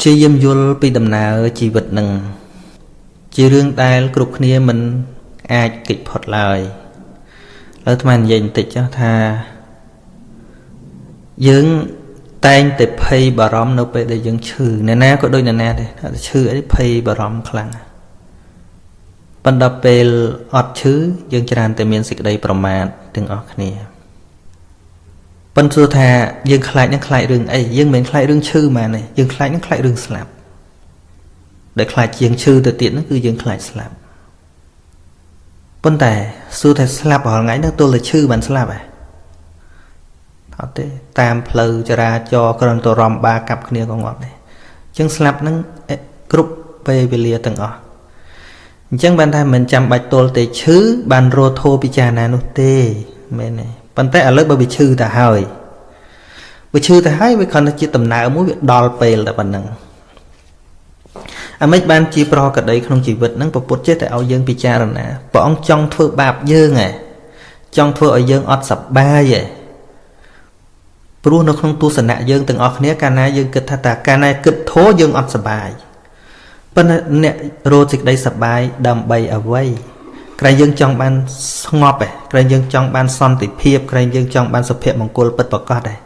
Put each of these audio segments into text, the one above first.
ជាយមយល់ពីដំណើរជីវិតនឹងជារឿងដែលគ្រប់គ្នាមិនអាចគេចផុតឡើយលើអាត្មានិយាយបន្តិចចុះថាយើងតែងតែភ័យបារម្ភនៅពេលដែលយើងឈឺអ្នកណាក៏ដូចអ្នកណាដែរថាឈឺអីភ័យបារម្ភខ្លាំងប៉ុន្តែពេលអត់ឈឺយើងច្រើនតែមានសេចក្តីប្រមាទទាំងអស់គ្នាប៉ុន្តែថាយើងខ្លាចនឹងខ្លាចរឿងអីយើងមិនខ្លាចរឿងឈឺមែនទេយើងខ្លាចនឹងខ្លាចរឿងស្លាប់ដែលខ្លាចជាងឈឺទៅទៀតហ្នឹងគឺយើងខ្លាចស្លាប់ប៉ុន្តែសួរថាស្លាប់រាល់ថ្ងៃហ្នឹងទល់តែឈឺបានស្លាប់ហ៎អត់ទេតាមផ្លូវចរាចរណ៍គ្រាន់តែរំបាកាប់គ្នាក៏ងាប់ដែរអញ្ចឹងស្លាប់ហ្នឹងគ្រប់ពេលវេលាទាំងអស់អញ្ចឹងបានថាមិនចាំបាច់ទល់តែឈឺបានរោធោពិចារណានោះទេមែនទេប៉ុន្តែឥឡូវបើវាឈឺទៅហើយវាឈឺទៅហើយវាគ្រាន់តែជាដំណើរមួយវាដល់ពេលតែប៉ុណ្្នឹងអាម៉េចបានជាប្រកដីក្នុងជីវិតហ្នឹងពុទ្ធចេះតែឲ្យយើងពិចារណាព្រះអង្គចង់ធ្វើបាបយើងហ៎ចង់ធ្វើឲ្យយើងអត់សប្បាយហ៎ព្រោះនៅក្នុងទស្សនៈយើងទាំងអស់គ្នាកាលណាយើងគិតថាតើកាលណាគិតធោះយើងអត់សប្បាយប៉ុន្តែអ្នករកសេចក្តីសប្បាយដើម្បីអ្វីក្រែងយើងចង់បានស្ងប់ឯងក្រែងយើងចង់បានសន្តិភាពក្រែងយើងចង់បានសុភមង្គលពិតប្រាកដឯង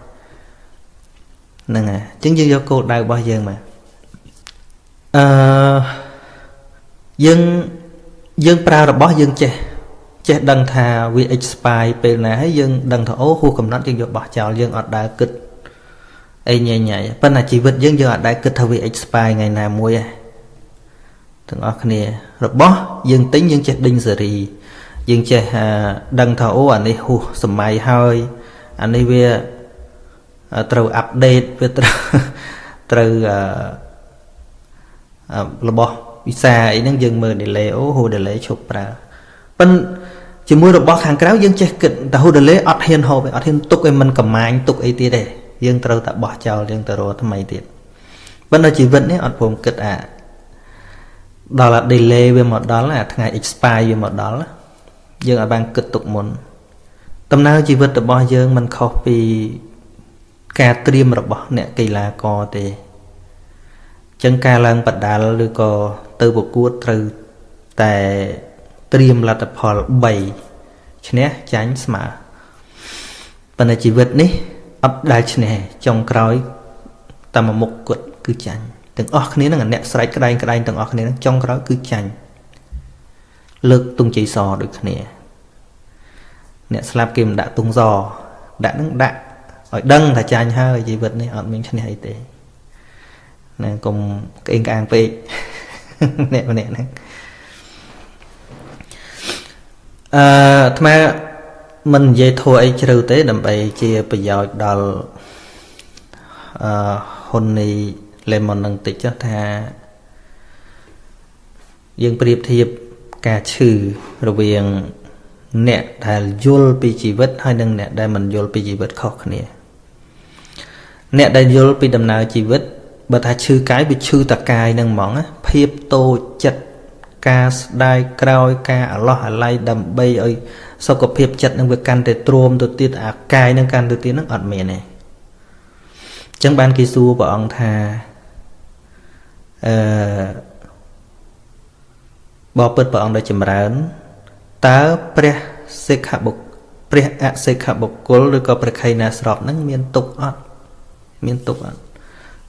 ហ្នឹងហើយអញ្ចឹងយើងយកគោលដៅរបស់យើងមកយើងប្រើរបស់យើងចេះដឹងថាវា expire ពេលណាហើយយើងដឹងថាអូហួសកំណត់យើងយកបោះចោលយើងអត់ដែលគិតអីញ៉ៃប៉ុន្តែជីវិតយើងអត់ដែលគិតថាវា expire ថ្ងៃណាមួយទេទាំងអស់គ្នារបស់យើងទិញយើងចេះដេញសេរីយើងចេះដឹងថាអូអានេះហួសសម័យហើយអានេះវាត្រូវអាប់ដេតវាត្រូវរបស់វិសាអីហ្នឹងយើងមើល delay អូហូ delay ឈប់ប្រើប៉ុន្តែជាមួយរបស់ខាងក្រៅយើងចេះគិតតែហូ delay អត់ហ៊ានហូបអត់ហ៊ានទុកឲ្យมันកំាញទុកអីទៀតទេយើងត្រូវតែបោះចោលយើងទៅរកថ្មីទៀតប៉ុន្តែជីវិតនេះអត់ព្រមគិតដល់ delay វាមកដល់អាថ្ងៃ expire វាមកដល់យើងអត់បានគិតទុកមុនដំណើរជីវិតរបស់យើងមិនខុសពីការត្រៀមរបស់អ្នកកីឡាករទេចឹងការឡើងបដាល់ឬក៏ទៅប្រកួតត្រូវតែត្រៀមលទ្ធផល3ឈ្នះចាញ់ស្មើប៉ុន្តែជីវិតនេះអត់ដែលឈ្នះចុងក្រោយតាមមុខគាត់គឺចាញ់ទាំងអស់គ្នានឹងអ្នកស្រែកក្តែងទាំងអស់គ្នានឹងចុងក្រោយគឺចាញ់លើកទង់ជ័យសដូចគ្នាអ្នកស្លាប់គេមិនដាក់ទង់សដាក់នឹងដាក់ឲ្យដឹងថាចាញ់ហើយជីវិតនេះអត់មានឈ្នះអីទេណាកុំក្អេងក្អាងពេកអ្នកម្នាក់ហ្នឹងអាត្មាមិននិយាយធัวអីជ្រៅទេដើម្បីជាប្រយោជន៍ដល់ហ៊ុននីលេម៉ុននឹងតិចចុះថាយើងប្រៀបធៀបការឈឺរវាងអ្នកដែលយល់ពីជីវិតហើយនិងអ្នកដែលមិនយល់ពីជីវិតខុសគ្នាអ្នកដែលយល់ពីដំណើរជីវិតបើថាឈឺកាយវាឈឺតកាយនឹងហ្មងភាពតូចចិត្តការស្ដាយក្រោយការអាឡោះអាល័យដើម្បីឲ្យសុខភាពចិត្តនឹងវាកាន់តែទ្រាំទៅទៀតអាកាយនឹងកាន់ទៅទៀតនឹងអត់មានទេអញ្ចឹងបានគេសួរព្រះអង្គថាបបិទ្ធព្រះអង្គដែលចម្រើនតើព្រះសិក្ខបុគ្គព្រះអសិក្ខបុគ្គលឬក៏ព្រះខៃណាស្របនឹងមានទុក្ខអត់មានទុក្ខអត់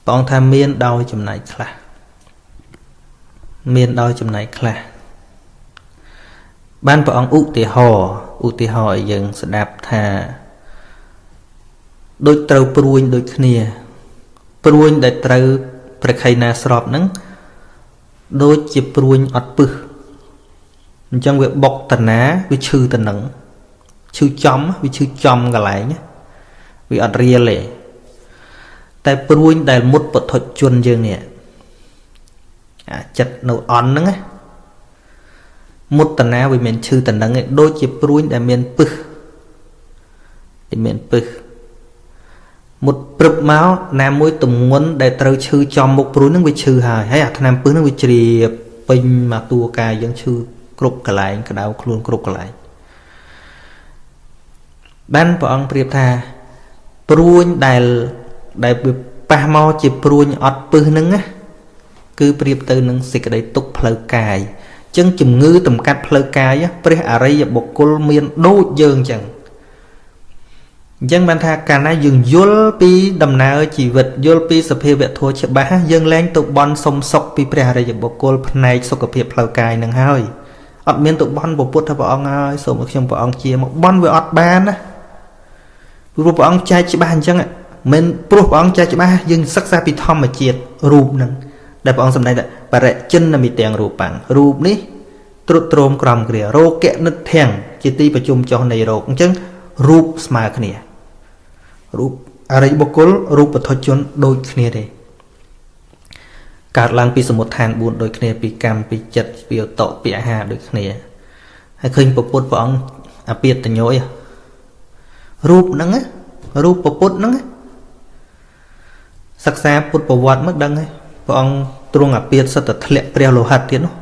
ព្រះអង្គថាមានដោយចំណែកខ្លះមានដោយចំណែកខ្លះបានព្រះអង្គឧទាហរណ៍ឲ្យយើងស្ដាប់ថាដូចត្រូវព្រួញដូចគ្នាព្រួញដែលត្រូវព្រះខៃណាស្របហ្នឹងដូចជាព្រួញអត់ពឹសអញ្ចឹងវាបុកតណាវាឈឺតនឹងឈឺចំវាឈឺចំកន្លែងវាអត់រៀលទេតែព្រួញដែលមុតពធជនយើងនេះចិត្តនៅអន់ហ្នឹងមុតតណាវាមានឈឺតនឹងឯងដូចជាព្រួញដែលមានពឹសមុតព្រឹបមកណាមួយទម្ងន់ដែលត្រូវឈឺចំមុខព្រួញហ្នឹងវាឈឺហើយអាថ្នាំពឹសហ្នឹងវាជ្រាបពេញមកតួកាយយើងឈឺគ្រប់កន្លែងក្តៅខ្លួនគ្រប់កន្លែងបានព្រះអង្គប្រៀបថាព្រួញដែលវាប៉ ប៉ះមកជាព្រួញអត់ពឹសហ្នឹងណាគឺប្រៀបទៅនឹងសេចក្តីទុក្ខផ្លូវកាយអញ្ចឹងជំងឺតម្កាត់ផ្លូវកាយព្រះអរិយបុគ្គលមានដូចយើងអញ្ចឹងបានថាកាលណាយើងយល់ពីដំណើរជីវិតយល់ពីសភាវៈធម៌ច្បាស់យើងលែងទៅបន់សុំសុខពីព្រះអរិយបុគ្គលផ្នែកសុខភាពផ្លូវកាយនឹងហើយអត់មានទៅបន់ពុទ្ធព្រះអង្គហើយសូមឲ្យខ្ញុំព្រះអង្គជាមកបន់វាអត់បានណាព្រោះព្រះអង្គចែកច្បាស់អញ្ចឹងមិនព្រោះព្រះអង្គចែកច្បាស់យើងសិក្សាពីធម្មជាតិរូបនឹងដែលព្រះអង្គសម្ដែងថាបរិចិនមិទាំងរូបាំងរូបនេះទ្រុឌទ្រោមក្រំគ្រារោគនិដ្ឋាំងជាទីប្រជុំចុះនៃរោគអញ្ចឹងរូបស្មើគ្នារូបអរិយបុគ្គលរូបពុទ្ធជនដូចគ្នាទេកើតឡើងពីសមុទ្ឋាន4ដូចគ្នាពីកម្មពីចិត្តពីឧតតពីអាហារដូចគ្នាហើយឃើញពុទ្ធព្រះអង្គអាពាតញ្ញយរូបហ្នឹងរូបពុទ្ធហ្នឹងសិក្សាពុទ្ធប្រវត្តិមកដឹងហើយព្រះអង្គទ្រង់អាពាតសិតតែធ្លាក់ព្រះលោហិតទៀតនោះ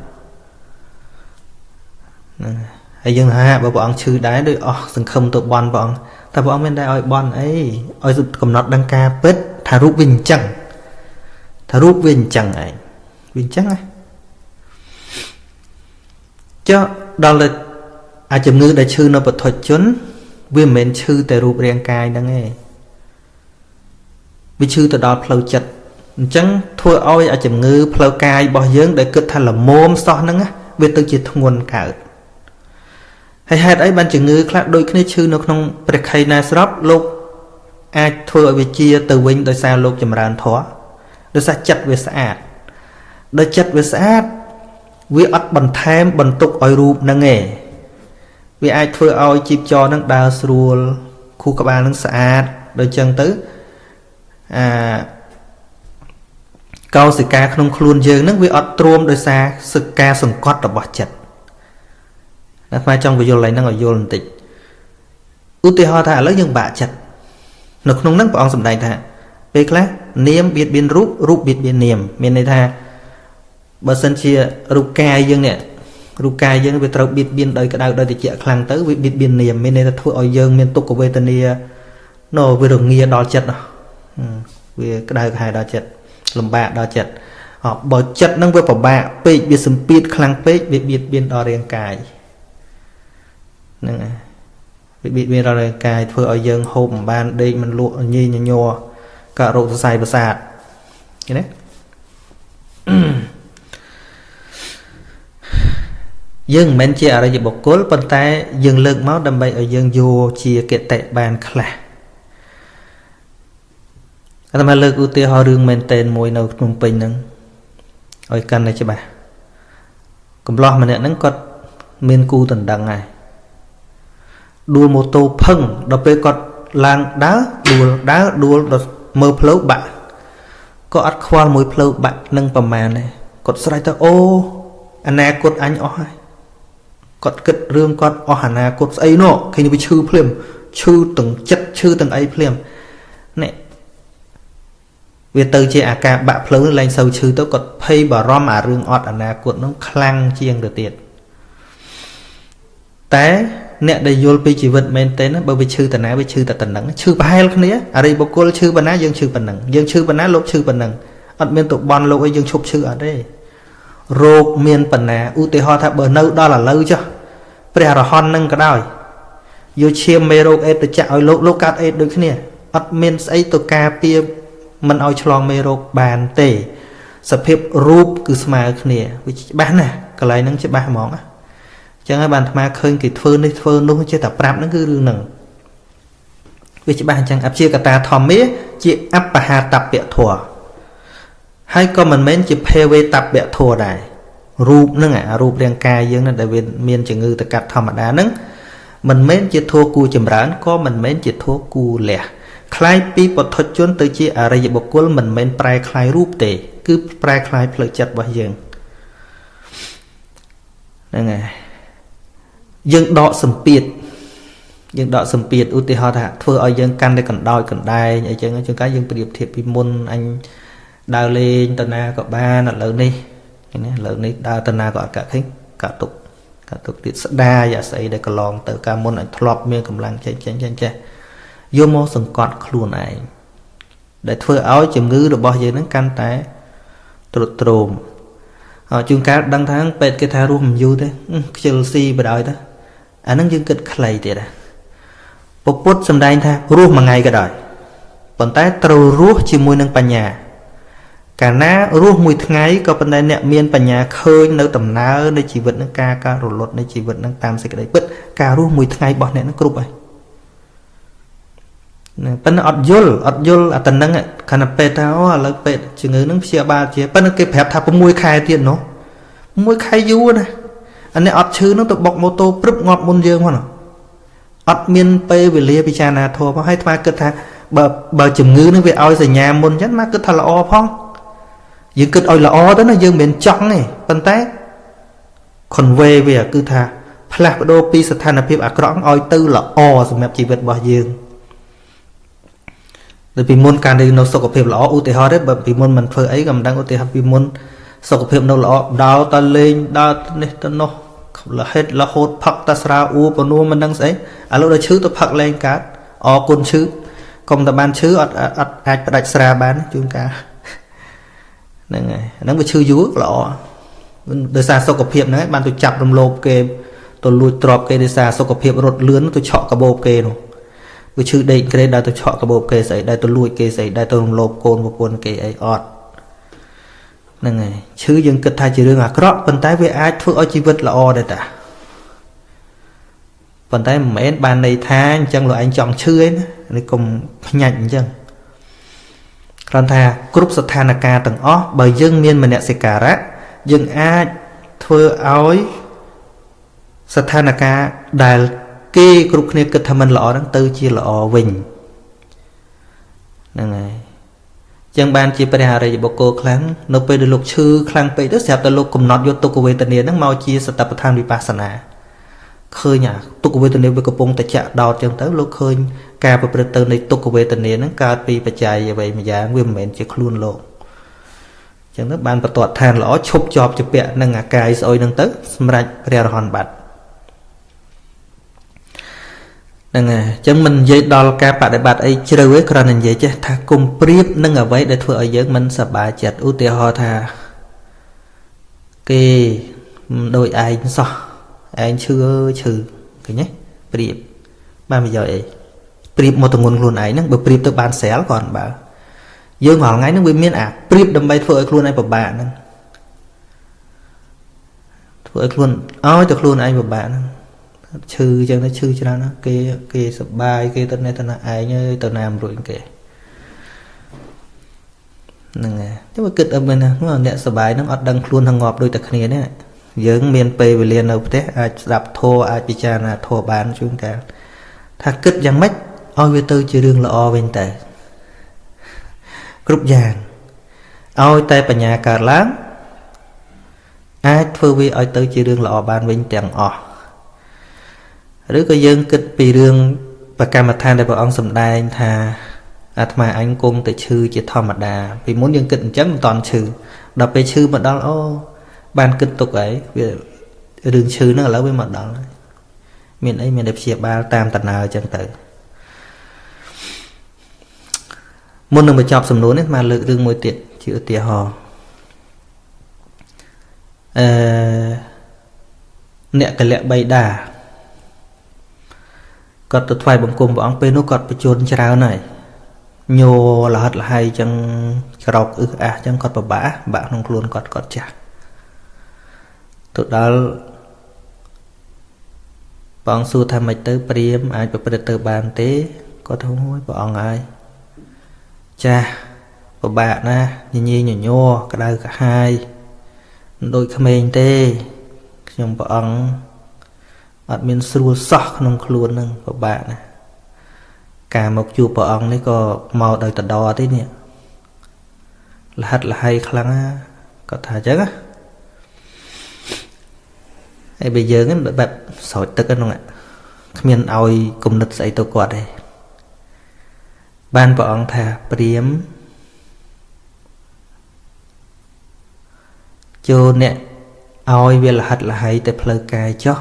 ហ្នឹងហើយយើងថាបើព្រះអង្គឈឺដែរដូចអស់សង្ឃឹមទៅបន់ព្រះអង្គតែព្រះអង្គមានតែឲ្យបន់អីឲ្យកំណត់ដឹងការពិតថារូបវាអញ្ចឹងថារូបវាអញ្ចឹងឯងវាអញ្ចឹងហ៎ចុះដល់តែអាជំងឺដែលឈឺនៅពុទ្ធជនវាមិនមែនឈឺតែរូបរាងកាយហ្នឹងទេវាឈឺទៅដល់ផ្លូវចិត្តអញ្ចឹងធ្វើឲ្យអាជំងឺផ្លូវកាយរបស់យើងដែលគិតថាល្មមសោះហ្នឹងវាទៅជាធ្ងន់កើតហើយហេតុអីបានជំងឺខ្លះដូចគ្នាឈឺនៅក្នុងព្រះខ័យណាស្រាប់លោកអាចធ្វើឲ្យវាជាទៅវិញដោយសារលោកចម្រើនធម៌ដោយសារចិត្តវាស្អាតដោយចិត្តវាស្អាតវាអត់បន្ថែមបន្ទុកឲ្យរូបហ្នឹងឯងវាអាចធ្វើឲ្យជីពចរហ្នឹងដើរស្រួលខួរក្បាលហ្នឹងស្អាតដូចចឹងទៅកោសិកាក្នុងខ្លួនយើងហ្នឹងវាអត់ទ្រាំដោយសារសឹកការសង្កត់របស់ចិត្តតែផ្នែកចង់បញ្យល់ឡើងហ្នឹងឲ្យយល់បន្តិចឧទាហរណ៍ថាឥឡូវយើងបាក់ចិត្តនៅក្នុងហ្នឹងព្រះអង្គសម្ដែងថាពេលខ្លះនាមបៀតបៀនរូបរូបបៀតបៀននាមមានន័យថាបើសិនជារូបកាយយើងនេះរូបកាយយើងវាត្រូវបៀតបៀនដោយក្តៅដោយត្រជាក់ខ្លាំងទៅវាបៀតបៀននាមមានន័យថាធ្វើឲ្យយើងមានទុក្ខវេទនាវារងាដល់ចិត្តវាក្តៅក្រហាយដល់ចិត្តលំបាកដល់ចិត្តបើចិត្តហ្នឹងវាពិបាកពេកវាសម្ពាធខ្លាំងពេកវាបៀតបៀនដល់រាងកាយហ្នឹងហើយវាបៀតបៀនដល់រាងកាយធ្វើឲ្យយើងហូបមិនបានដេកមិនលក់ញីញញ័រកើតរោគសរសៃប្រសាទឃើញទេយើងមិនមែនជាអរិយបុគ្គលប៉ុន្តែយើងលើកមកដើម្បីឲ្យយើងយកជាគតិបានខ្លះអាត្មាលើកឧទាហរណ៍រឿងមែនតែនមួយនៅភ្នំពេញហ្នឹងឲ្យកាន់តែច្បាស់កំឡោះម្នាក់ហ្នឹងគាត់មានគូដណ្ដឹងហើយដួលម៉ូតូផឹងដល់ពេលគាត់ឡើងដើរដួលដល់មើលផ្លូវបាក់ក៏អត់ខ្វល់មួយផ្លូវបាក់នឹងប្រមាណដែរគាត់ស្រែកទៅអូអនាគតអញអស់ហើយគាត់គិតរឿងគាត់អស់អនាគតស្អីនោះឃើញវាឈឺភ្លាមឈឺទាំងចិត្តឈឺទាំងអីភ្លាមនេះវាទៅជាអាការបាក់ផ្លូវឡើងសូវឈឺទៅគាត់ភ័យបារម្ភអារឿងអត់អនាគតនោះខ្លាំងជាងទៅទៀតតែអ្នកដែលយល់ពីជីវិតមែនទេណាបើវាឈឺតាណាវាឈឺតែប៉ុណ្ណឹងឈឺប្រហែលគ្នាអរិយបុគ្គលឈឺប៉ុណ្ណាយើងឈឺប៉ុណ្ណឹងយើងឈឺប៉ុណ្ណាលោកឈឺប៉ុណ្ណឹងអត់មានទៅបន់លោកអីយើងឈប់ឈឺអត់ទេរោគមានប៉ុណ្ណាឧទាហរណ៍ថាបើនៅដល់ឥឡូវចុះព្រះអរហន្តនឹងក៏ដោយយកឈាមមេរោគអេដទៅចាក់ឲ្យលោកកើតអេដដូចគ្នាអត់មានស្អីទៅការពារមិនឲ្យឆ្លងមេរោគបានទេសភាពរូបគឺស្មើគ្នាវាច្បាស់ណាស់កន្លែងហ្នឹងច្បាស់ហ្មងណាចឹងហើយបានអាត្មាឃើញគេធ្វើនេះធ្វើនោះចេះតែប្រាប់ហ្នឹងគឺរឿងហ្នឹងវាច្បាស់អញ្ចឹងអព្យាកតាធម្មាជាអបហាតពធัวហើយក៏មិនមែនជាភេវេតពធัวដែររូបហ្នឹងអារូបរាងកាយយើងហ្នឹងដែលវាមានជំងឺតកាត់ធម្មតាហ្នឹងមិនមែនជាធัวគួរចម្រើនក៏មិនមែនជាធัวគួរលះคล้ายពីពុទ្ធជនទៅជាអរិយបុគ្គលមិនមែនប្រែคล้ายរូបទេគឺប្រែคล้ายផ្លូវចិត្តរបស់យើងហ្នឹងហើយយើងដកសម្ពាធឧទាហរណ៍ថាធ្វើឲ្យយើងកាន់តែកណ្ដោចកណ្ដែងអីចឹងជួនកាលយើងប្រៀបធៀបពីមុនអញដើរលេងតាណាក៏បានឥឡូវនេះណាឥឡូវនេះដើរតាណាក៏អត់កាក់ឃើញកាក់ទុកទៀតស្ដាយអាស្អីដែលកន្លងទៅកាលមុនអញធ្លាប់មានកម្លាំងចេះយកមកសង្កត់ខ្លួនឯង để thưa áo chìm ngư rồi bao giờ nó can té trộn trộm họ chung cá đăng tháng pet cái thà ruộng du thế Chelsea và đợi đó anh nó dương kịch clay thì đã bộ phốt xâm đai tha ruộng mà ngày cái đời còn té trâu ruộng chỉ mùi nâng bà nhà cả ná ruộng mùi ngày có bên đây nè miên bà nhà khơi nơi tầm ná nơi chỉ vật nó ca rồi lột nơi chỉ vật nó tam sẽ cái đấy bứt cả ruộng mùi ngày bọn này nó cục vậy bên ọt dul à tần năng khả năng pet tháo là pet chỉ người nó chia ba chia bên cái phép tháp có mùi khai tiền nó mùi khai du này anh ấy ọt chứ nó tự bọc mô tô prúp ngọt môn dương mà nó ọt miên pê về lia bị cha nà thua có hay thoa cơ tha bờ chùm ngư nó về oi rồi nhà môn nhất má cứ thà là o phong dương cứ oi là o đó nó dương miền trong này bên té còn về cứ tha plak đô pi sát than phiệp ác rõng oi tư là o rồi mẹ chỉ vật bỏ dương để vì môn càng đi nó sọc phiệp là o u tê ho đấy bởi vì môn mình phơi ấy cầm đang u tê ho vì môn sọc phiệp nó là đào ta lên đào này ta nó là hết là hốt phật ta sra u và nu mình đang ấy à lúc đó chứ tôi phật lên cả o côn chứ còn ta ban chứ ai đặt sra bán chúng cả này nó bị chư dúa lọ đời xa sọc phiệp đấy ban tôi chập đồng lộp kê tôi lùi trọp kê đời xa sọc phiệp rột lướn tôi chọn cả bộp kê rồi với chữ đây cái đây tôi chọn cả bộp kê sấy đây tôi lùi kê sấy đây tôi lộp côn một côn kê ấy ọt này chứ dân kịch thay chỉ riêng à crop phần tay với ai thuốc ở chi vật là o đây ta phần tay mấy bàn này tha chẳng là anh chọn chữ ấy này cùng nhanh chân còn tha group sát tha ca tầng ó bởi dân miên mình nè sẽ cả rác dân ai thưa ối sát tha ca đài kê group này kịch tham mình lọ đang tư chia là o vinh này chẳng ban chỉ phải hài bộ cô kháng nóไปđược lục chư khángไปtức sẹp từ lục cùng nọt vô tục về tận này nó mau chia sát tập tham vipassana khơi nhả tục về tận này với cặp bông tại chợ đào chẳng tới lục khơi cà về tận này tục về tận này nó cà pi bạch chạy vậy mà giá nguyên mệnh chỉ luôn lộ chẳng nó ban bật tuột than lõ chụp chọp chụp bẹ nâng ngà cài rồi nâng tới sಮ್រេចព្រះរហន្តបាត់nè chẳng mình dây đo ca bạn đại bạt ấy chơi với con này vậy chứ tha cùng priếp nâng ở vậy để thưa ở dưới mình sập bà chặt ưu tiên ho tha cái đôi ai sao anh chưa trừ cái nhé priếp ba bây giờ ấy priếp một thằng nguồn luôn ấy nó bởi priếp tôi bán xé còn bà dương hoàng ngay nó bị miên priếp đâm bay thưa luôn anh của bạn thưa luôn ôi được luôn anh của bạn chư chẳng nó chư cho nó kia sập bài kia tên này tên là ai như tên nam rồi kể nè chứ mà kịch ở bên này nó nè sập bài nó ọt đăng luôn thằng ngọt đôi tật này đấy dưỡng miền tây về liền đâu thế ai đạp thô ai bị cha là thô bán chúng ta thà kịch chẳng mất oi về tư chưa đương là o bên tề group giang oi tay bà nhà cả láng ai phơi vi oi tư chưa đương là o ban bên tiền o rồi có dân kịch bị đường và cam mặt than để bảo ông sầm đai thà mà anh cung tới chư chỉ thò mặt đà vì muốn dân kịch chẳng toàn chư đọc về chư mà đó ô ban kịch tục ấy đường chư nó ở với mặt đó miền ấy miền đẹp xìa ba tam tận nào chẳng tự muốn đừng bị chọc sầm núi mà lựa đường môi tiệt chữ tỉa hò nẹt cái lẹ bay đà cọt tự thoại bằng cùng bọn bên nó cọt bị chôn chào này nhô là hết là hay chẳng rọc chẳng cọt bà bạn không luôn cọt chả tụi đó bọn su tham mạch tới priêm ai bị từ bàn tế có thôi bọn ai cha bà bạn na nhìn nhô cả đây cả hai đôi khmer tê trong bọn admin sưu sọc nông luôn nâng của bạn này cả một chu bỏ ông đấy có màu đời tận đo thế nè là hạt là hay khăn có thả chắc á hay bây giờ cái bẹp sỏi tức cái không ạ miền oi cùng nứt dậy tôi quạt đây ban bỏ ông thả priếm cho nè oi về là hạt là hay để phơi cài cho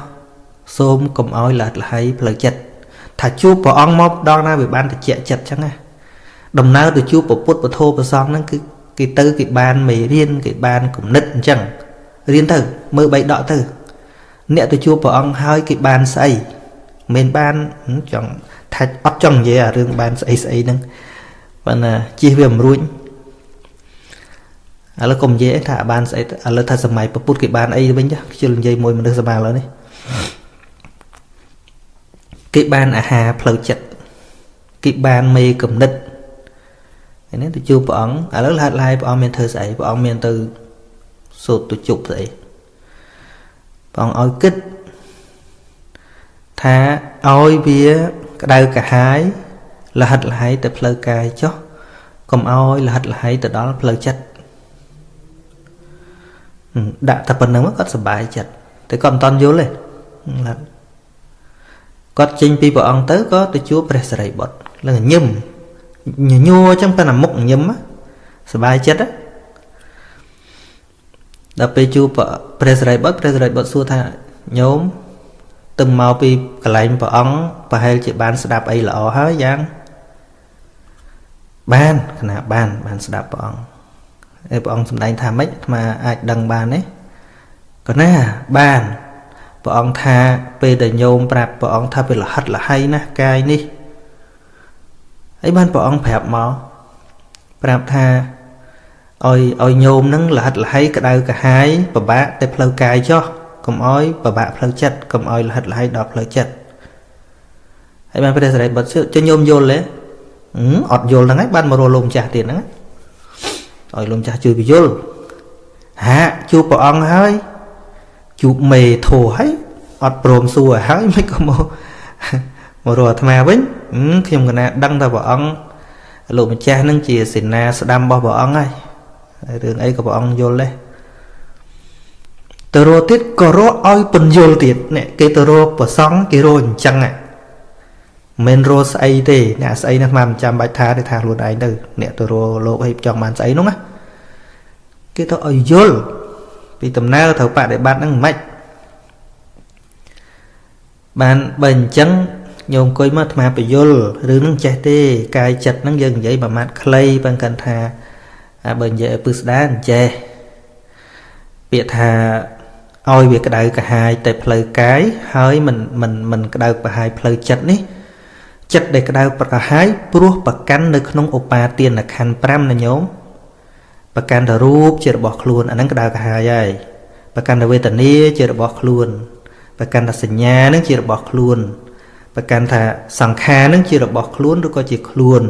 xôm cùng oi là hay lời chật thà chú bỏ ông móc đo na bị ban thì chẹt chật chẳng à ដំណើរទៅជួបពុទ្ធពធប្រសងហ្នឹងគឺគេទៅគេបានមេរៀនគេបានគំនិតអញ្ចឹងរៀនទៅមើលបីដកទៅអ្នកទៅជួបព្រះអង្គហើយគេបានស្អីមិនបានចង់ថាអត់ចង់និយាយអារឿងបានស្អីស្អីហ្នឹងប៉ុន្តែជិះវាមិនរួចឥឡូវកុំនិយាយថាបានស្អីឥឡូវថាសម័យពុទ្ធគេបានអីវិញចាខ្ជិលនិយាយមួយមនុស្សសម័យឥឡូវនេះគេបានអាហារផ្លូវចិត្តគេបានមេគំនិតនេះទៅជួបព្រះអង្គឥឡូវហាត់ឡាយព្រះអង្គមានធ្វើស្អីព្រះអង្គមានទៅសូត្រទៅជប់ស្អីព្រះអង្គឲ្យគិតថាឲ្យវាក្តៅកាហាយលហិតលហៃទៅផ្លូវកាយចុះកុំឲ្យលហិតលហៃទៅដល់ផ្លូវចិត្តដាក់តែប៉ុណ្្នឹងគាត់សប្បាយចិត្តតែគាត់មិនតន់យល់ទេគាត់ចេញពីព្រះអង្គទៅក៏ទៅជួបព្រះសារីបុត្រឡើងញឹមញញួរអញ្ចឹងប៉ុន្តែមុខញឹមសប្បាយចិត្តដល់ពេលជួបព្រះសារីបុត្រសួរថាញោមទៅមកពីកន្លែងព្រះអង្គប្រហែលជាបានស្ដាប់អីល្អហើយយ៉ាងបានគណៈបានស្ដាប់ព្រះអង្គហើយព្រះអង្គសម្ដែងថាម៉េចអាត្មាអាចដឹងបានទេក៏ណាបានព្រះអង្គថាពេលដែលញោមប្រាប់ព្រះអង្គថាវាលហិតលហៃណាស់កាយនេះហើយបានព្រះអង្គប្រាប់មកប្រាប់ថាឲ្យញោមនឹងលហិតលហៃក្តៅកាហាយពិបាកតែផ្លូវកាយចុះកុំឲ្យពិបាកផ្លូវចិត្តកុំឲ្យលហិតលហៃដល់ផ្លូវចិត្តហើយបានព្រះសារីបុត្រចុះញោមយល់ទេអត់យល់ហ្នឹងហើយបានមករកលោកម្ចាស់ទៀតហ្នឹងឲ្យលោកម្ចាស់ជួយពយល់ហាជួបព្រះអង្គហើយជួបមេធោហើយអត់ព្រមសួរហើយមិនក៏មករកអាត្មាវិញខ្ញុំកណាដឹងថាព្រះអង្គលោកម្ចាស់នឹងជាសេនាស្ដាំរបស់ព្រះអង្គហើយរឿងអីក៏ព្រះអង្គយល់ដែរទៅរកទៀតក៏រកឲ្យពន្យល់ទៀតអ្នកគេទៅរកប្រសង់គេរកអញ្ចឹងមិនរកស្អីទេអ្នកស្អីនោះមិនចាំបាច់ថាទេថាខ្លួនឯងទៅអ្នកទៅរកលោកឲ្យចង់បានស្អីនោះណាគេទៅឲ្យយល់ពីដំណើរត្រូវបដិបត្តិហ្នឹងមិនបានបើអញ្ចឹងញោមអង្គុយមកអាត្មាបញ្យល់រឿងហ្នឹងចេះទេកាយចិត្តហ្នឹងយើងនិយាយមួយម៉ាត់ខ្លីបើកាន់ថាបើនិយាយឲ្យពឹស្ដានចេះពាក្យថាឲ្យវាក្តៅកាហាយតែផ្លូវកាយហើយមិនក្តៅកាហាយផ្លូវចិត្តនេះចិត្តដែលក្តៅប្រហាយព្រោះប្រកាន់នៅក្នុងឧបាទានខណ្ឌ5ណាញោមប្រកាន់តែរូបជារបស់ខ្លួនអាហ្នឹងក្តៅកាហាយហើយប្រកាន់តែវេទនាជារបស់ខ្លួនប្រកាន់តែសញ្ញានឹងជារបស់ខ្លួនប្រកាន់ថាសង្ខារនឹងជារបស់ខ្លួនឬក៏ជាខ្លួន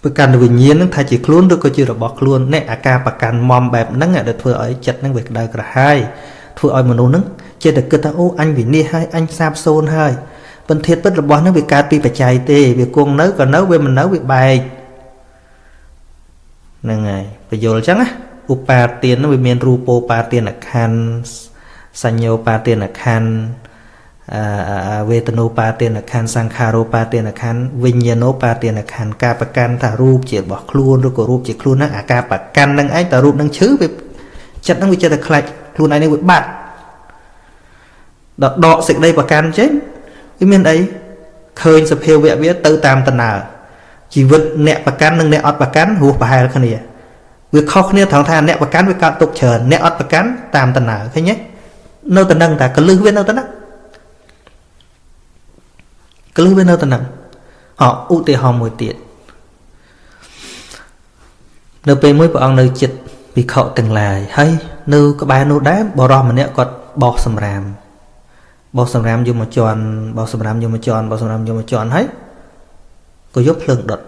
ប្រកាន់វិញ្ញាណនឹងថាជាខ្លួនឬក៏ជារបស់ខ្លួនអ្នកអាការប្រកាន់មមបែបហ្នឹងដែលធ្វើឲ្យចិត្តហ្នឹងវាក្តៅក្រហាយធ្វើឲ្យមនុស្សហ្នឹងចេះតែគិតថាអូអញវិនិច្ឆ័យហើយអញសាបសូន្យហើយប៉ុន្តែពិតរបស់ហ្នឹងវាកើតពីបច្ច័យទេវាគង់នៅក៏នៅវាមិននៅវាបែកហ្នឹងហើយបញ្យល់អញ្ចឹងណាឧបាទានហ្នឹងវាមានរូបោបាទានខណ្ឌសញ្ញោបាទានខណ្ឌវេទនោបាទានខណ្ឌសង្ខារោបាទានខណ្ឌវិញ្ញាណោបាទានខណ្ឌការប្រកាន់ថារូបជារបស់ខ្លួនឬក៏រូបជាខ្លួនហ្នឹងអាការប្រកាន់ហ្នឹងឯងតើរូបហ្នឹងឈឺវាចិត្តហ្នឹងវាចិត្តតែខ្លាចខ្លួនឯងនេះវាបាត់ដកសេចក្តីប្រកាន់ចេញវាមានអីឃើញសភាវៈវាទៅតាមដំណើរជីវិតអ្នកប្រកាន់និងអ្នកអត់ប្រកាន់រស់ប្រហែលគ្នាវាខុសគ្នាត្រង់ថាអ្នកប្រកាន់វាកើតទុកច្រើនអ្នកអត់ប្រកាន់តាមដំណើរឃើញទេនៅតែនឹងតែកលឹះវានៅតែហ្នឹងកលឹះវានៅតែហ្នឹងឧទាហរណ៍មួយទៀតនៅពេលមួយព្រះអង្គនៅចិត្តភិក្ខុទាំងឡាយហើយនៅក្បែរនោះដែរបរិសម្នាក់គាត់បោះសម្រាមយកមកជន់បោះសម្រាមយកមកជន់ហើយក៏យកភ្លើងដុត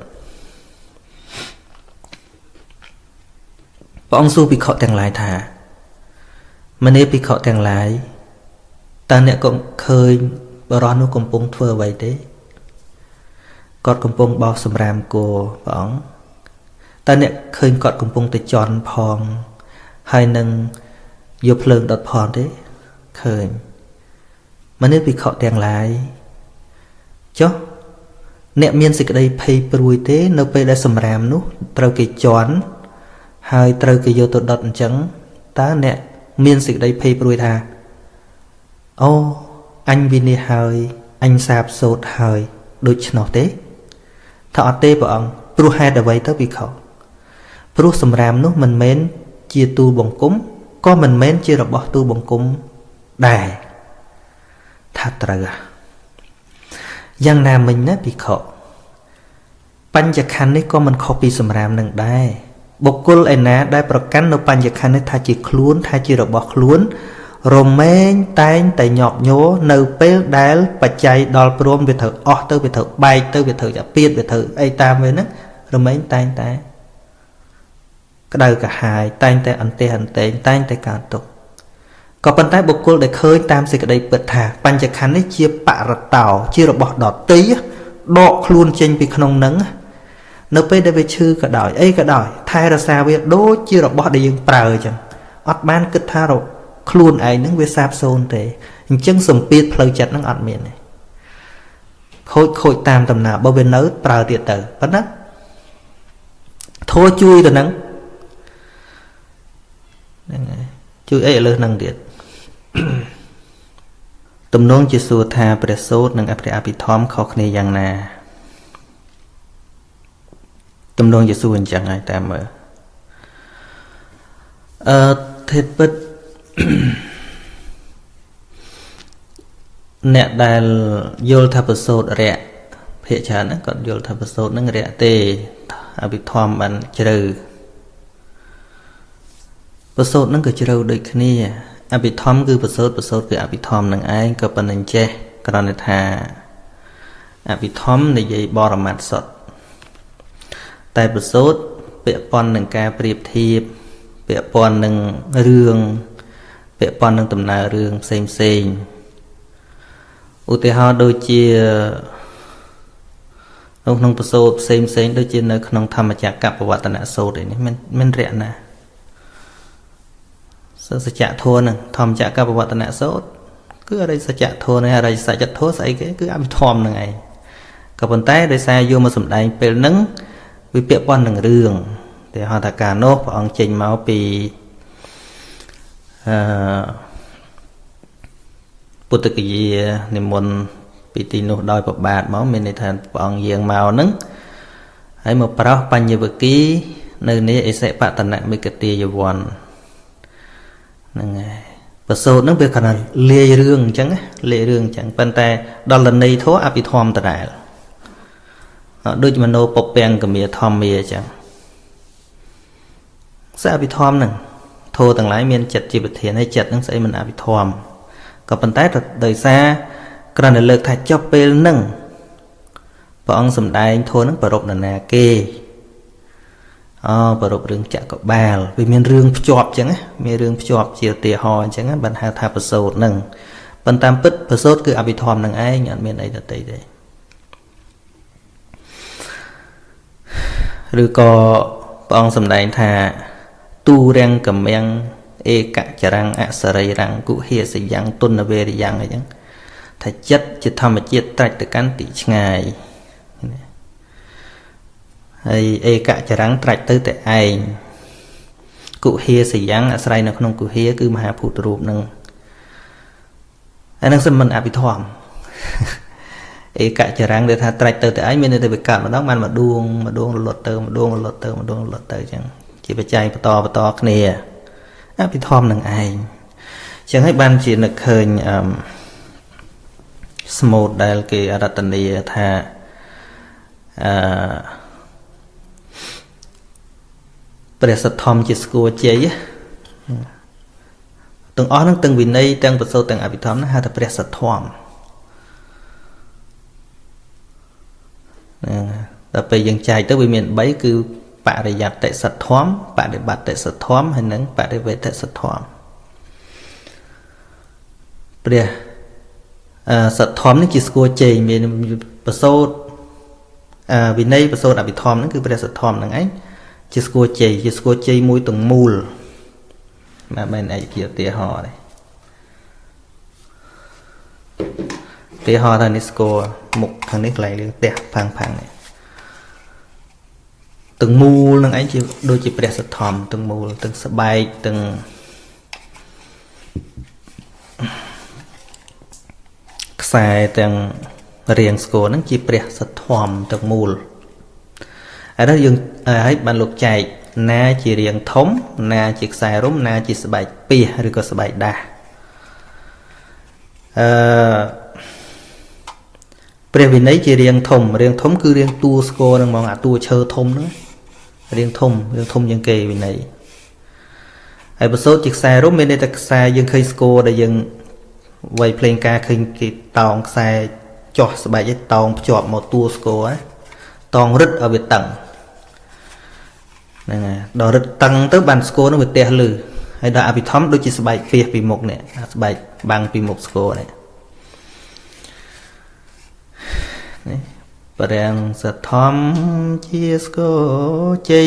ព្រះអង្គសួរភិក្ខុទាំងឡាយថាមនីភិក្ខុទាំងឡាយតើអ្នកក៏ឃើញបរិសនោះកំពុងធ្វើអ្វីទេគាត់កំពុងបោះសម្រាមគោព្រះអង្គតើអ្នកឃើញគាត់កំពុងតែជន់ផងហើយនឹងយកភ្លើងដុតផងទេឃើញមនុស្សភិក្ខុទាំងឡាយចុះអ្នកមានសេចក្តីភ័យព្រួយទេនៅពេលដែលសម្រាមនោះត្រូវគេជន់ហើយត្រូវគេយកទៅដុតអញ្ចឹងតើអ្នកមានសេចក្តីភ័យព្រួយថាអូអញវិនិច្ឆ័យហើយអញសាបសូត្រហើយដូច្នោះទេថាអត់ទេព្រះអង្គ ព្រោះហេតុអ្វីទៅភិក្ខុព្រោះសម្រាមនោះមិនមែនជាទូលបង្គំក៏មិនមែនជារបស់ទូលបង្គំដែរថាត្រូវយ៉ាងណាមិញណាភិក្ខុបញ្ចខណ្ឌនេះក៏មិនខុសពីសម្រាមនឹងដែរបុគ្គលឯណាដែលប្រកាន់នៅបញ្ចខណ្ឌនេះថាជាខ្លួនថាជារបស់ខ្លួនរមែងតែងតែញាប់ញ័រនៅពេលដែលបច្ច័យដល់ព្រមវាត្រូវអស់ទៅវាត្រូវបែកទៅវាត្រូវចាពៀតវាត្រូវអីតាមវាហ្នឹងរមែងតែងតែក្តៅកាហាយតែងតែអន្ទះអន្ទែងតែងតែកើតទុក្ខក៏ប៉ុន្តែបុគ្គលដែលឃើញតាមសេចក្តីពិតថាបញ្ចខណ្ឌនេះជាបរតោជារបស់ដតីដកខ្លួនចេញពីក្នុងហ្នឹងនៅពេលដែលវាឈឺក៏ដោយអីក៏ដោយថែរក្សាវាដូចជារបស់ដែលយើងប្រើអញ្ចឹងអត់បានគិតថាខ្លួនឯងហ្នឹងវាសាបសូន្យទេអញ្ចឹងសម្ពាធផ្លូវចិត្តហ្នឹងអត់មានទេខូចតាមដំណើរបើវានៅប្រើទៀតទៅប៉ុណ្ណាធោះជួយទៅហ្នឹងហ្នឹងហើយជួយអីលើហ្នឹងទៀតទំនងជាសួរថាព្រះសូត្រនិងព្រះអភិធម្មខុសគ្នាយ៉ាងណាទំនងជាសួរអញ្ចឹងហើយតាមមើលធាតុពិតអ្នកដែលយល់ថាប្រសូតរយៈភាគច្រើនហ្នឹងគាត់យល់ថាប្រសូតហ្នឹងរយៈទេអភិធម្មបានជ្រៅប្រសូតហ្នឹងក៏ជ្រៅដូចគ្នាអភិធម្មគឺប្រសូតគឺអភិធម្មនឹងឯងក៏ប៉ុណ្្នឹងចេះគ្រាន់តែថាអភិធម្មនិយាយបរមត្ថសុទ្ធតែប្រសូតពាក់ព័ន្ធនឹងការប្រៀបធៀបពាក់ព័ន្ធនឹងរឿងពាក់ព័ន្ធនឹងដំណើររឿងផ្សេងឧទាហរណ៍ដូចជានៅក្នុងប្រសូតផ្សេងដូចជានៅក្នុងធម្មចក្រកបវត្តនសូត្រនេះមិនរយៈណាសច្ចធម៌ហ្នឹងធម្មចក្រកបវត្តនសូត្រគឺអរិយសច្ចធម៌នេះអរិយសច្ចធម៌ស្អីគេគឺអភិធម្មហ្នឹងឯងក៏ប៉ុន្តែដោយសារយកមកសម្ដែងពេលហ្នឹងវាពាក់ព័ន្ធនឹងរឿងតែហៅថាការនោះព្រះអង្គចេញមកពីពុទ្ធគយានិមន្តពីទីនោះដោយប្របាទមកមានន័យថាព្រះអង្គយាងមកហ្នឹងហើយមកប្រោសបញ្ញវគិនៅនេះអិសិបតនមិគតិយវ័នហ្នឹងហើយប្រសូតហ្នឹងវាគ្រាន់តែលាយរឿងអញ្ចឹងលាយរឿងអញ្ចឹងប៉ុន្តែដល់លន័យធម៌អភិធម្មដដែលដូចមโนពពាំងកមាធម្មាអញ្ចឹងស្អភិធម្មហ្នឹងធម៌ទាំងឡាយមានចិត្តជាប្រធានហើយចិត្តហ្នឹងស្អីមិនអភិធម្មក៏ប៉ុន្តែដោយសារគ្រាន់តែលើកថាចុះពេលហ្នឹងព្រះអង្គសម្ដែងធម៌ហ្នឹងប្រពនរណាគេប្រពរឿងចក្របាលវាមានរឿងភ្ជាប់អញ្ចឹងមានរឿងភ្ជាប់ជាឧទាហរណ៍អញ្ចឹងបានហៅថាប្រសូតហ្នឹងប៉ុន្តែពិតប្រសូតគឺអភិធម្មនឹងឯងអត់មានអីដទៃទេឬក៏ព្រះអង្គសម្ដែងថាទូរាំងកំមាំងឯកចរាំងអសរិរាំងគុហេសយ៉ាងទុនវេរយ៉ាងអីចឹងថាចិត្តជាធម្មជាតិត្រាច់ទៅកាន់ទីឆ្ងាយហើយឯកចរាំងត្រាច់ទៅតែឯងគុហេសយ៉ាងអាស្រ័យនៅក្នុងគុហេគឺមហាភូតរូបនឹងហើយនឹងមិនអភិធម្មឯកចរាំងដែលថាត្រាច់ទៅតែឯងមានន័យថាវាកាត់ម្ដងបានម្ដងរលត់ទៅម្ដងរលត់ទៅម្ដងរលត់ទៅអញ្ចឹងជាបច្ច័យបន្តគ្នាអភិធម្មនឹងឯងអញ្ចឹងហើយបានជានឹកឃើញស្មូតដែលគេអរតនីថាព្រះសទ្ធំជាស្គួរជ័យទាំងអស់ហ្នឹងទាំងវិន័យទាំងប្រសូតទាំងអភិធម្មហ្នឹងហៅថាព្រះសទ្ធំដល់ពេលយើងចែកទៅវាមាន3គឺបរិយត្តិសទ្ធំបដិបត្តិសទ្ធំហើយនិងបរិវេទសទ្ធំព្រះសទ្ធំនេះជាស្គួរជ័យមានប្រសូតវិន័យប្រសូតអភិធម្មហ្នឹងគឺព្រះសទ្ធំហ្នឹងឯងជាស្គួរជ័យជាស្គួរជ័យមួយទាំងមូលមិនមែនអីជាឧទាហរណ៍ទេឧទាហរណ៍ថានេះស្គួរមុខខាងនេះកន្លែងរឿងផ្ទះផាំងនេះទាំងមូលនឹងឯងជាដូចជាព្រះសទ្ធំទាំងមូលទាំងស្បែកទាំងខ្សែទាំងរាងស្គរហ្នឹងជាព្រះសទ្ធំទាំងមូល đó dương ấy bạn lục chạy na chỉ riêng thống na chỉ xài rúm na chỉ sợi pia rồi có sợi đa bây giờ này chỉ riêng thống cứ riêng tu score đang mong tu chơi thống nữa riêng thông dân kề vì này hay một số chiếc xe rút bên đây ta xe dân khơi score để dân quay playing ca khơi cái tàu xe cho bài với tàu chọn một tour score tàu rất ở việt tầng này đó rất tăng tới bàn score nó bị tè lử hay đã bị thấm đôi chỉ bài phía bị một này bài bằng bị một score này Prang sa thom chia sco chay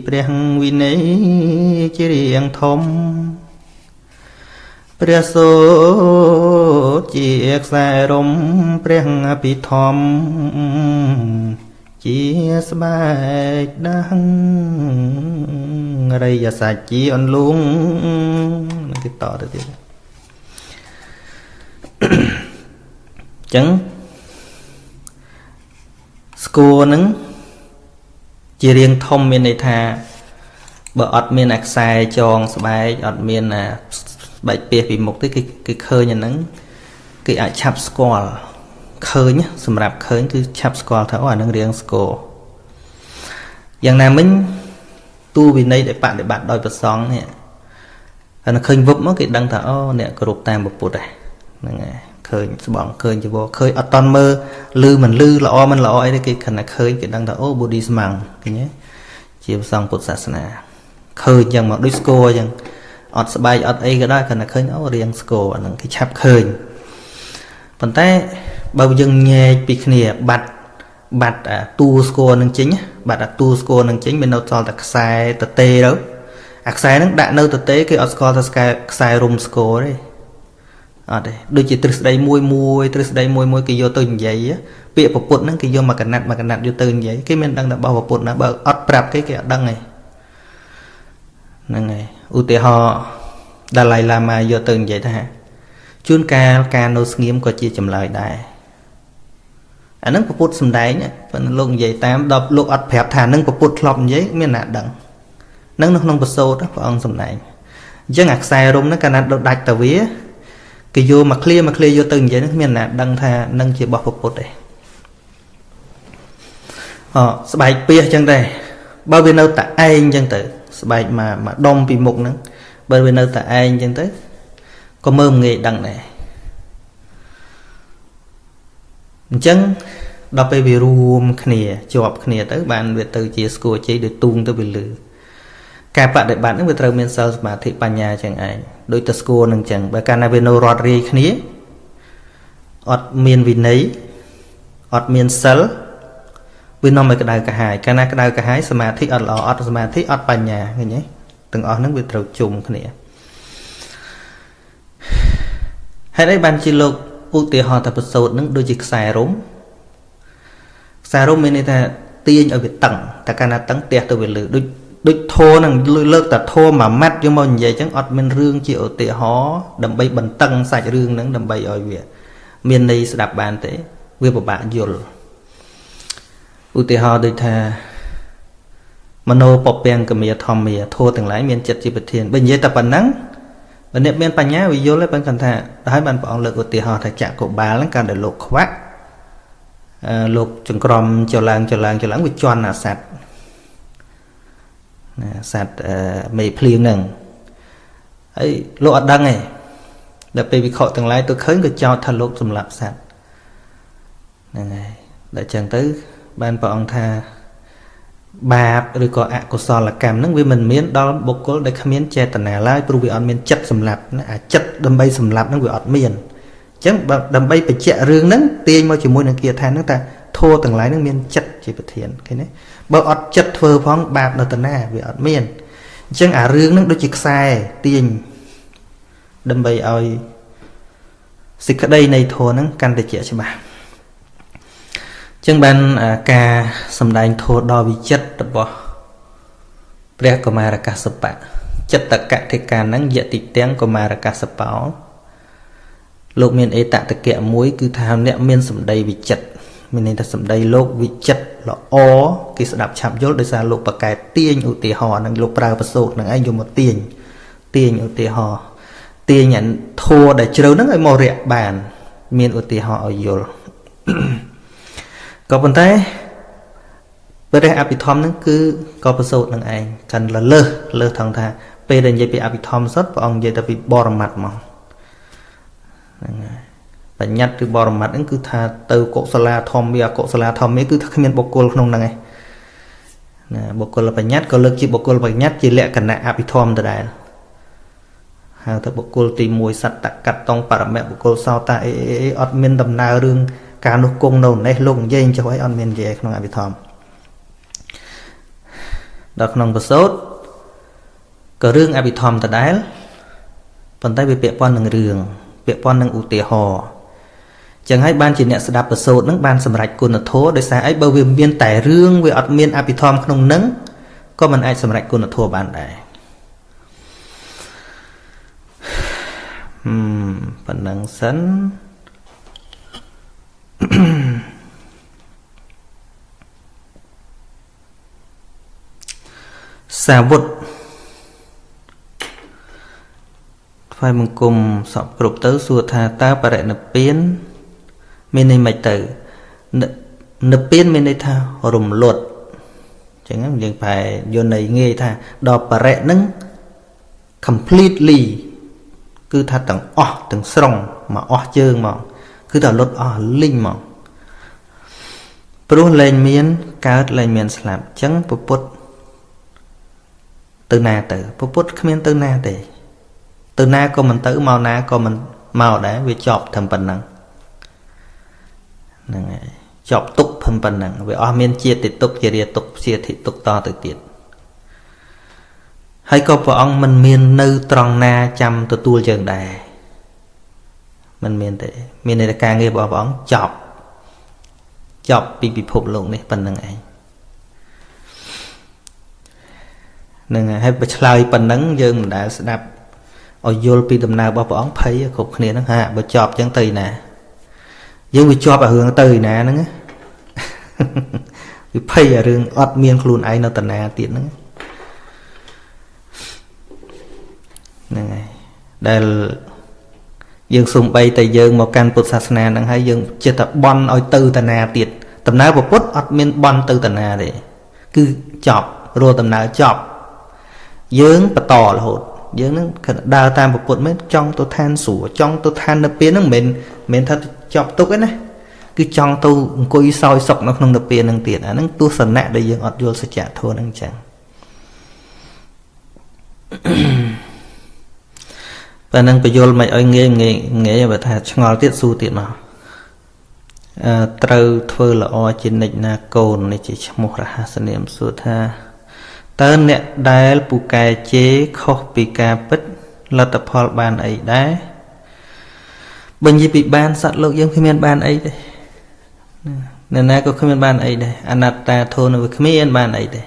prang vinay chi riêng thom preso chia sai rom prang api thom chia sbai đăng ray ya sa chi on lung cái tỏ được chưa chẳng score nứng chỉ riêng thông miền này thà bờ ọt miền ạc sai tròn bài ọt miền là bài bìa bị một cái khơi nhà nứng cái ạc chắp score khơi nhá sầm rạp khơi cứ chắp score thảo ở nâng riêng scoreอย่างnào mình tu vì này để bạn đòi bật sóng nè nó khơi vụt mất cái đăng thảo nè có rụt tam một bột này khơi bọn khơi cho bộ khơi ở toàn mơ lư mình lõ ấy cái khả năng khơi cái đang thảo Buddhism cái nhé chiều xong Phật giáo khơi chẳng mà disco chẳng ọt bài ọt ấy cái đó khả năng khơi nó riêng disco là cái chắp khơi phần tay bao dân nghe bị khnia bạt tu score năng chính bạt tu score năng chính bên đâu cho đặc sai tờ tê đó ạc sai nó đã nơi tờ tế cái ọt score sai room score đấy đây đôi chỉ trích đây môi cái vô từ vậy á bị bột bột nó cái vô mà cái nặn vô từ vậy cái mình đang là bao bột nó bao ớt prap cái đăng này này ưu họ Đà Lạt Lama vô từ vậy ta chuyên ca nô nghiêm có chia chậm lại đại nó bột bột xâm đáy nhá phần luôn vậy tám đọc lúc ớt phép thà nó bột bột lọc vậy mình nặn đăng nó không bột sâu đó của ông xâm này chứ ngạc sai rung nó cả nặn đọc đạch tàu vía cái vô mà clear vô từng vậy nó miền nào đăng tha nâng chỉ bỏ phục bột đây bài bia chân đây bao bên đâu tại ai chân tử bài mà đông bị mục nữa bao bên đâu tại ai chân tới có mơm nghề đăng này chân đọc về bị ruộng khnia chọp khnia tới bạn về từ chia score chế để tung tới bị lử cả bạn để bạn nó về từ miền sau mà thị bà nhà chẳng ai đôi tờ score nâng chẳng bởi canaveno rodri khía ọt miền vì nấy ọt miền sel bên nông cái đài cả hai cana cái đài cả hai samadhi ọt lọ ọt samadhi ọt bà nhà nghe nhé từng ọt nó về từ trùng khía hay đấy ban chi lục ưu tiên họ tập sốt nó đôi chỉ xài rôm bên này ta tiên ở việt tầng ta cana tầng tiệt từ việt lử đôi thô năng lơ ta thô mà mắt cho mọi vậy chẳng ọt miền rương chịu tệ hó đầm bay bẩn tăng sạch rương nắng đầm bay ở việt miền này sẽ đạp bàn thế với một bạn dồn ưu tiên họ đôi thà mano bọc bèn cầm mía thòm mía thô từng lái miền chật chỉ bật thiền bên dưới tập bản nắng bên nếp miền pan nhá vì vô lấy bên cần thà đái bàn bọn lực ưu tiên họ thà chạm cổ bà lắm càng để lục khoác lục chừng crom cho làng với tròn là sạch sạch mì phliêng nừng ấy lộ đăng này đập bị khọ từng lái tôi khơi cái cho thật lục sầm lạp sạch này để chẳng tới ban bọn tha bà rồi có ạ của sò là cảm nắng với mình miếng đó bốc có để khám miếng che tận nào lại pro bị on miếng chất sầm lạp chất đâm bay sầm lạp nó bị ọt miền chẳng đâm bay phải chẹ rương nắng tiền mà chỉ mua này kia than nước ta thô từng lái nước miếng chất chỉ bật thiền cái này bao ọt chất phơ phóng bạc là tận nào bị ọt miền chẳng rương nó đôi chỉ sai tiền đâm bay ơi xịt ở đây này thô nó căn để chẹ cho bà chân ban ca sầm đai thô đo bị chất tập bỏ pre của Maraka Sapa chất tất cả thì cả năng dạy tịch tiếng của Maraka Sapa lục miền ấy tạ tất cả muối cứ thao nẹm miền sầm đầy bị chất miền này ta sầm đầy lục bị chất ល្អគេស្ដាប់ឆាប់យល់ដោយសារលោកបកកែទាញឧទាហរណ៍នឹងលោកប្រើប្រសូតនឹងឯងយកមកទាញឧទាហរណ៍ទាញធัวដែលជ្រៅហ្នឹងឲ្យមករយៈបានមានឧទាហរណ៍ឲ្យយល់ក៏ប៉ុន្តែព្រះអភិធម្មហ្នឹងគឺក៏ប្រសូតនឹងឯងកាន់លើសថងថាពេលដែលនិយាយពីអភិធម្មសុទ្ធព្រះអង្គនិយាយតែពីបរមត្តមកហ្នឹងហើយបញ្ញត្តិឬបរមត្តហ្នឹងគឺថាទៅកុសលាធម្មអកុសលាធម្មគឺថាគ្មានបុគ្គលក្នុងហ្នឹងឯងណាបុគ្គលបញ្ញត្តិក៏លើកជាបុគ្គលបញ្ញត្តិជាលក្ខណៈអភិធម្មដដែលហៅថាបុគ្គលទី1សត្តកតងបរមៈបុគ្គលសោតាអីអត់មានដំណើររឿងការនោះគង់នៅនេះលោកនិយាយចុះអីអត់មាននិយាយក្នុងអភិធម្មដល់ក្នុងប្រសូតក៏រឿងអភិធម្មដដែលប៉ុន្តែវាពាក់ព័ន្ធនឹងរឿងពាក់ព័ន្ធនឹងឧទាហរណ៍ចឹងហើយបានជាអ្នកស្ដាប់ប្រសូតនឹងបានសម្រេចគុណធម៌ដោយសារអីបើវាមានតែរឿងវាអត់មានអភិធម្មក្នុងនឹងក៏មិនអាចសម្រេចគុណធម៌បានដែរប៉ុណ្ណឹងសិនសាវុធថ្វាយបង្គំសពគ្រប់ទៅសួរថាតើបរិនិព្វានមានន័យម៉េចទៅនិព្វានមានន័យថារំលត់អញ្ចឹងយើងប្រែយកន័យងាយថាដល់បរិហ្នឹង completely គឺថាទាំងអស់ទាំងស្រុងមកអស់ជើងមកគឺថាលុតអស់លីងមកព្រោះលែងមានកើតលែងមានស្លាប់អញ្ចឹងពុទ្ធទៅណាទៅពុទ្ធគ្មានទៅណាទេទៅណាក៏មិនទៅមកណាក៏មិនមកដែរវាចប់ត្រឹមប៉ុណ្ណឹងហ្នឹងហើយចប់ទុកព្រមប៉ុណ្ណឹងវាអស់មានជាតិទុកជារាទុកជាធិទុកតទៅទៀតហើយក៏ព្រះអង្គមិនមាននៅត្រង់ណាចាំទទួលយើងដែរមិនមានទេមានន័យថាការងាររបស់ព្រះអង្គចប់ពីពិភពលោកនេះប៉ុណ្្នឹងឯងហ្នឹងហើយបើឆ្លើយប៉ុណ្្នឹងយើងមិនដែលស្ដាប់ឲ្យយល់ពីដំណើររបស់ព្រះអង្គភ័យគ្រប់គ្នាហ្នឹងហាបើចប់អញ្ចឹងទៅណាយើងវាជាប់អារឿងទៅណាហ្នឹងវាភ័យអារឿងអត់មានខ្លួនឯងនៅតាណាទៀតហ្នឹងហ្នឹងហើយដែលយើងសំបីតែយើងមកកាន់ពុទ្ធសាសនាហ្នឹងហើយយើងចិត្តតែបន់ឲ្យទៅតាណាទៀតដំណើរពុទ្ធអត់មានបន់ទៅតាណាទេគឺចប់រាល់ដំណើរចប់យើងបន្តរហូតយើងនឹងដើរតាមពុទ្ធមែនចង់ទៅឋានសួគ៌ចង់ទៅឋាននិព្វានហ្នឹងមិនថាចប់ទុកទេណាគឺចង់ទៅអង្គុយសោយសុខនៅក្នុងនិព្វានហ្នឹងទៀតអាហ្នឹងទស្សនៈដែលយើងអត់យល់សច្ចធម៌ហ្នឹងចឹងតែនឹងបញ្យល់មិនឲ្យងាយបើថាឆ្ងល់ទៀតស៊ូទៀតមកត្រូវធ្វើល្អជានិច្ចណាកូននេះជាឈ្មោះរហស្សនាមសួរថាតើអ្នកដែលពូកែជេរខុសពីការពិតលទ្ធផលបានអីដែរបើនិយាយពីបានសត្វលោកយើងគ្មានបានអីទេអ្នកណាក៏គ្មានបានអីដែរអនត្តាធម៌នៅវាគ្មានបានអីទេ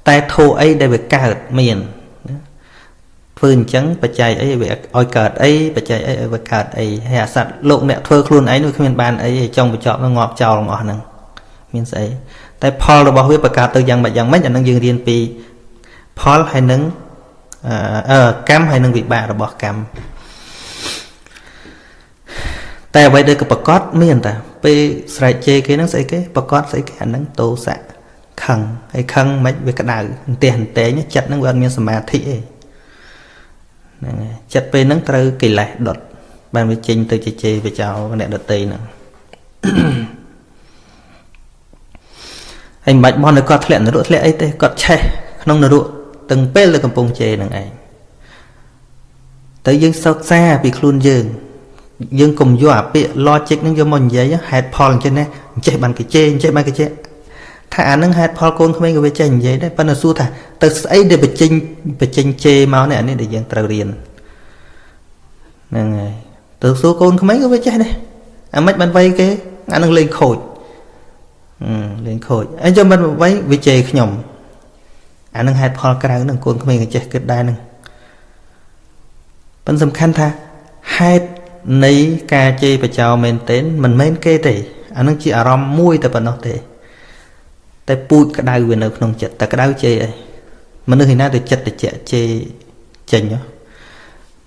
តែធម៌អីដែលវាកើតមានធ្វើអញ្ចឹងបច្ច័យអីវាឲ្យកើតអីបច្ច័យអីឲ្យវាកើតអីហើយអាសត្វលោកអ្នកធ្វើខ្លួនឯងនោះគ្មានបានអីចង់បញ្ចប់នឹងងាប់ចោលទាំងអស់ហ្នឹងមានស្អីតែផលរបស់វាប្រកាសទៅយ៉ាងម៉េចអានឹងយើងរៀនពីផលហើយនឹងកម្មហើយនឹងវិបាករបស់កម្មតែអ្វីដែលក៏ប្រកាសមានតែពេលស្រែកជេរគេហ្នឹងស្អីគេប្រកាសស្អីគេអានឹងតោសៈខឹងហើយខឹងមិនវាក្តៅអន្ទះអន្តែងចិត្តហ្នឹងវាអត់មានសមាធិទេហ្នឹងហើយចិត្តពេលហ្នឹងត្រូវកិលេសដុតបានវាចេញទៅជេរវាចោលអ្នកដតីហ្នឹងហើយមិនបាច់បន់ឲ្យគាត់ធ្លាក់នរកធ្លាក់អីទេគាត់ឆេះក្នុងនរកទាំងពេលលើកំពុងជេរនឹងឯងទៅយើងសិក្សាពីខ្លួនយើងកុំយកអាពាក្យ logic ហ្នឹងយកមកនិយាយហេតុផលអញ្ចឹងណាអញ្ចេះបានគេជេរអញ្ចេះបានគេជេរថាអានឹងហេតុផលកូនក្មេងក៏វាចេះនិយាយដែរប៉ុន្តែសួរថាទៅស្អីដែលបញ្ចេញជេរមកនេះអានេះដែលយើងត្រូវរៀនហ្នឹងហើយទៅសួរកូនក្មេងក៏វាចេះដែរអាមិនបានវៃគេអានឹងលេងខូចលេងខូចអញ្ចឹងមិនអ្វីវាជេរខ្ញុំអានឹងហេតុផលក្រៅនឹងកូនក្មេងក៏ចេះគិតដែរនឹងប៉ុន្តែសំខាន់ថាហេតុនៃការជេរបចោមែនទែនមិនមែនគេទេអានឹងជាអារម្មណ៍មួយតែប៉ុណ្ណោះទេ តែពូជក្តៅវានៅក្នុងចិត្តតែក្តៅជេអីមនុស្សឯណាទៅចិត្តតិចជេចេញ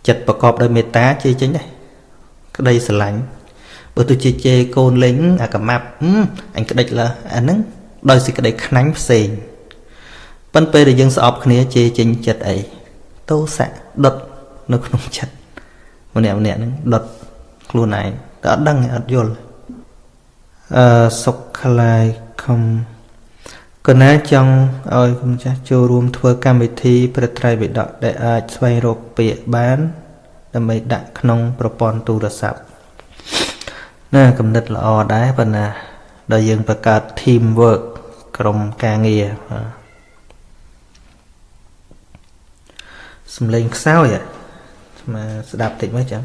ចិត្តប្រកបដោយមេត្តាជេចេញដែរក្តីស្រឡាញ់បើទោះជាជេកូនលេងអាកម៉ាប់អញក្តិចលើអាហ្នឹងដោយសេចក្តីខ្នាញ់ផ្សេងប៉ុន្តែពេលដែលយើងស្អប់គ្នាជេចេញចិត្តអីទោសៈដុតនៅក្នុងចិត្តម្នាក់ហ្នឹងដុតខ្លួនឯងតែអត់ដឹងអត់យល់សុខខ្លាយខំកណាចង់ឲ្យគុំចាស់ចូលរួមធ្វើកម្មវិធីប្រត្រៃបិដកដែលអាចស្វែងរកពាក្យបានដើម្បីដាក់ក្នុងប្រព័ន្ធទូរស័ព្ទណាគំនិតល្អដែរប៉ុន្តែដល់យើងបង្កើត team work ក្រុមការងារសំឡេងខ្សោយមកស្ដាប់តិចមកចឹង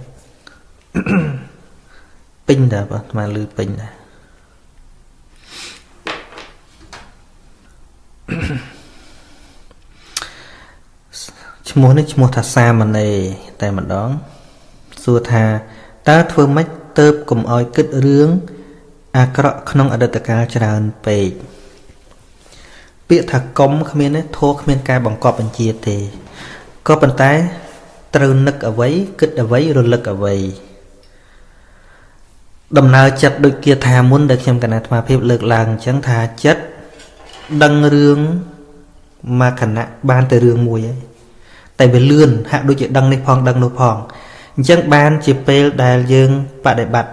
ពេញដែរបាទមកលឺពេញដែរឈ្មោះនេះឈ្មោះថាសាមណេរតែម្ដងសួរថាតើធ្វើម៉េចទៅកុំឲ្យគិតរឿងអាក្រក់ក្នុងអតីតកាលច្រើនពេកពាក្យថាកុំគ្មានទេធោះគ្មានការបង្កប់បញ្ជាទេក៏ប៉ុន្តែត្រូវនឹកអ្វីគិតអ្វីរលឹកអ្វីដំណើរចិត្តដូចគាថាមុនដែលខ្ញុំកណាអាត្មាភាពលើកឡើងអញ្ចឹងថាចិត្តដឹងរឿងមកខណៈបានតែរឿងមួយឯងតែវាលឿនហាក់ដូចជាដឹងនេះផងដឹងនោះផងអញ្ចឹងបានជាពេលដែលយើងបដិបត្តិ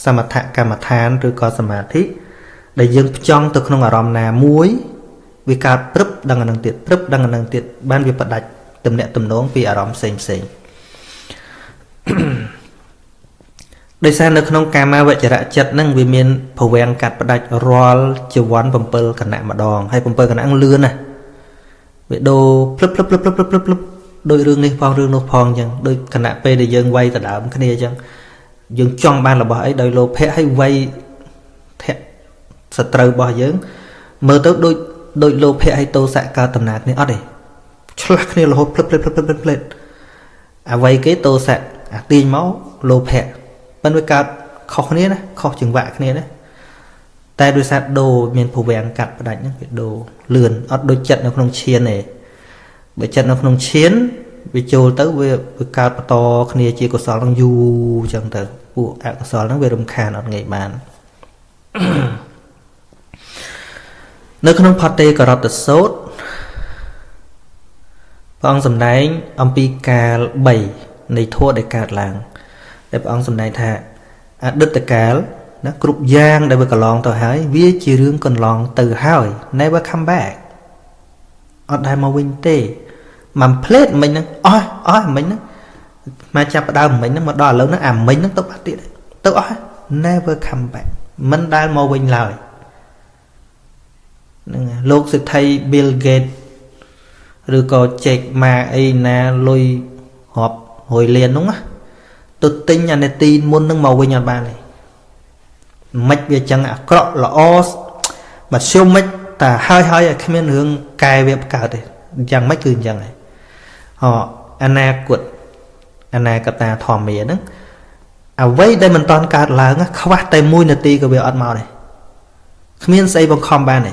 សមថកម្មដ្ឋានឬក៏សមាធិដែលយើងផ្ចង់ទៅក្នុងអារម្មណ៍ណាមួយវាកើតព្រឹបដឹងអានឹងទៀតព្រឹបដឹងអានឹងទៀតបានវាបដាច់ទំនាក់ទំនងពីអារម្មណ៍ផ្សេងដោយសារនៅក្នុងកាមាវចរៈចិត្តហ្នឹងវាមានភវាំងកាត់ផ្ដាច់រាល់ជីវ័ន7គណៈម្ដងហើយ7គណៈហ្នឹងលឿនណាស់វាដូរភ្លឹបដោយរឿងនេះផងរឿងនោះផងអញ្ចឹងដោយគណៈពេលដែលយើងវាយដដើមគ្នាអញ្ចឹងយើងចង់បានរបស់អីដោយលោភៈហើយវាយធៈសត្រូវរបស់យើងមើលទៅដូចលោភៈហើយទោសៈកើតដំណើរគ្នាអត់ទេឆ្លាស់គ្នារហូតភ្លឹបអ្វីគេទោសៈអាទាញមកលោភៈប៉ុន្តែវាកើតខុសគ្នាណាខុសចង្វាក់គ្នាណាតែដោយសារដូរមានភវាំងកាត់ផ្ដាច់ហ្នឹងវាដូរលឿនអត់ដូចចិត្តនៅក្នុងឈានទេបើចិត្តនៅក្នុងឈានវាចូលទៅវាកើតបន្តគ្នាជាកុសលហ្នឹងយូរអញ្ចឹងទៅពួកអកុសលហ្នឹងវារំខានអត់ងាយបាននៅក្នុងផតេករតសោតព្រះអង្គសម្ដែងអំពីកាល3នៃធម៌ដែលកើតឡើងដែលព្រះអង្គសម្ដែងថាអតីតកាលណាគ្រប់យ៉ាងដែលវាកន្លងទៅហើយវាជារឿងកន្លងទៅហើយ never come back អត់ដែលមកវិញទេមិនផ្លេតមិញហ្នឹងអស់មិញហ្នឹងមកចាប់ដើមមិញហ្នឹងមកដល់ឥឡូវហ្នឹងអាមិញហ្នឹងទៅបាត់ទៀតទៅអស់ never come back មិនដែលមកវិញឡើយហ្នឹងលោកសិទ្ធិ Bill Gates ឬក៏ Jack Ma អីណាលុយរាប់100លានហ្នឹងណាទៅទិញអានេទីមុនហ្នឹងមកវិញអត់បានទេមិនវាចឹងអាក្រក់ល្អមកជុំមិនតែហើយគ្មានរឿងកែវាកើតទេយ៉ាងម៉េចគឺអញ្ចឹងហើយអនាគតអនាគតាធម្មាហ្នឹងអ្វីដែលមិនតាន់កើតឡើងខ្វះតែ1នាទីក៏វាអត់មកដែរគ្មានស្អីបង្ខំបានទេ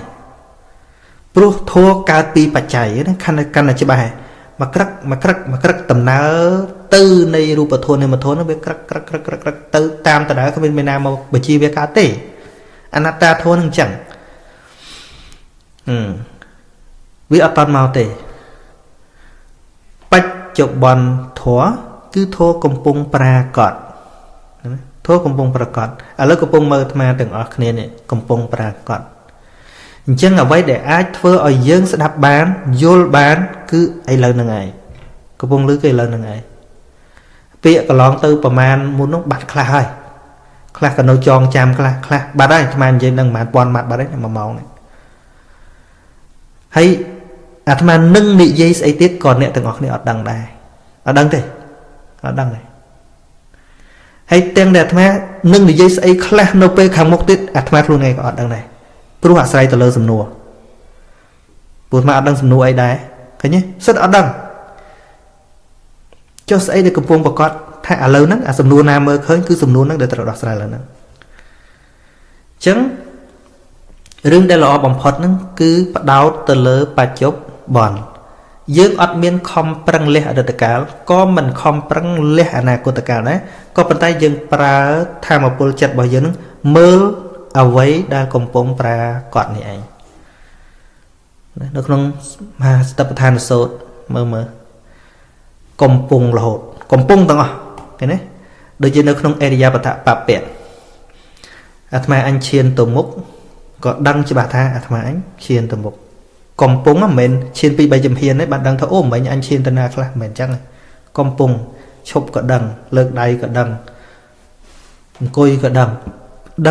ព្រោះធัวកើតពីបច្ច័យហ្នឹងកាន់តែច្បាស់ហើយមកក្រឹកដំណើរទៅនៃរូបធម៌នៃមធម៌ហ្នឹងវាក្រឹកទៅតាមដដែលគ្មានណាមកបញ្ជាវាកើតទេអនត្តាធម៌ហ្នឹងអញ្ចឹងវាអត់តន់មកទេបច្ចុប្បន្នធម៌គឺធម៌កំពុងប្រាកដធម៌កំពុងប្រាកដឥឡូវកំពុងមើលអាត្មាទាំងអស់គ្នានេះកំពុងប្រាកដអញ្ចឹងអ្វីដែលអាចធ្វើឲ្យយើងស្ដាប់បានយល់បានគឺឥឡូវហ្នឹងឯងកំពុងឮគឺឥឡូវហ្នឹងឯងពាក្យកន្លងទៅប្រមាណមុននោះបាត់ខ្លះហើយខ្លះក៏នៅចងចាំខ្លះបាត់ហើយអាត្មានិយាយនឹងប្រហែលពាន់ម៉ាត់បាត់ហើយ1ម៉ោងនេះហើយអាត្មានឹងនិយាយស្អីទៀតក៏អ្នកទាំងអស់គ្នាអត់ដឹងដែរអត់ដឹងទេអត់ដឹងទេហើយទាំងដែលអាត្មានឹងនិយាយស្អីខ្លះនៅពេលខាងមុខទៀតអាត្មាខ្លួនឯងក៏អត់ដឹងដែរព្រោះអាស្រ័យទៅលើសំណួរព្រោះអាត្មាអត់ដឹងសំណួរអីដែរឃើញទេសិតអត់ដឹងចុះស្អីដែលកំពុងប្រកាសថាឥឡូវហ្នឹងអាសំណួរណាមើលឃើញគឺសំណួរហ្នឹងដែលត្រូវដោះស្រាយឡើងហ្នឹងអញ្ចឹង រឿងដែលល្អបំផុតហ្នឹងគឺផ្ដោតទៅលើបច្ចុប្បន្នយើងអត់មានខំប្រឹងលះអតីតកាលក៏មិនខំប្រឹងលះអនាគតកាលដែរក៏ប៉ុន្តែយើងប្រើធម៌ពលចិត្តរបស់យើងហ្នឹងមើលអ្វីដែលកំពុងប្រាកដនេះឯងនៅក្នុងមហាសតិប្បដ្ឋានសូត្រមើលកំពុងរហូតកំពុងទាំងអស់ឃើញទេដូចជានៅក្នុងអរិយាបថបព្វអាត្មាអញឈានទៅមុខក៏ដឹងច្បាស់ថាអាត្មាអញឈានទៅមុខកំពុងមិនមែនឈានពី3ជំហានទេបានដឹងថាអូមិនអញឈានទៅណាខ្លះមិនមែនអញ្ចឹងកំពុងឈប់ក៏ដឹងលើកដៃក៏ដឹងអង្គុយក៏ដឹ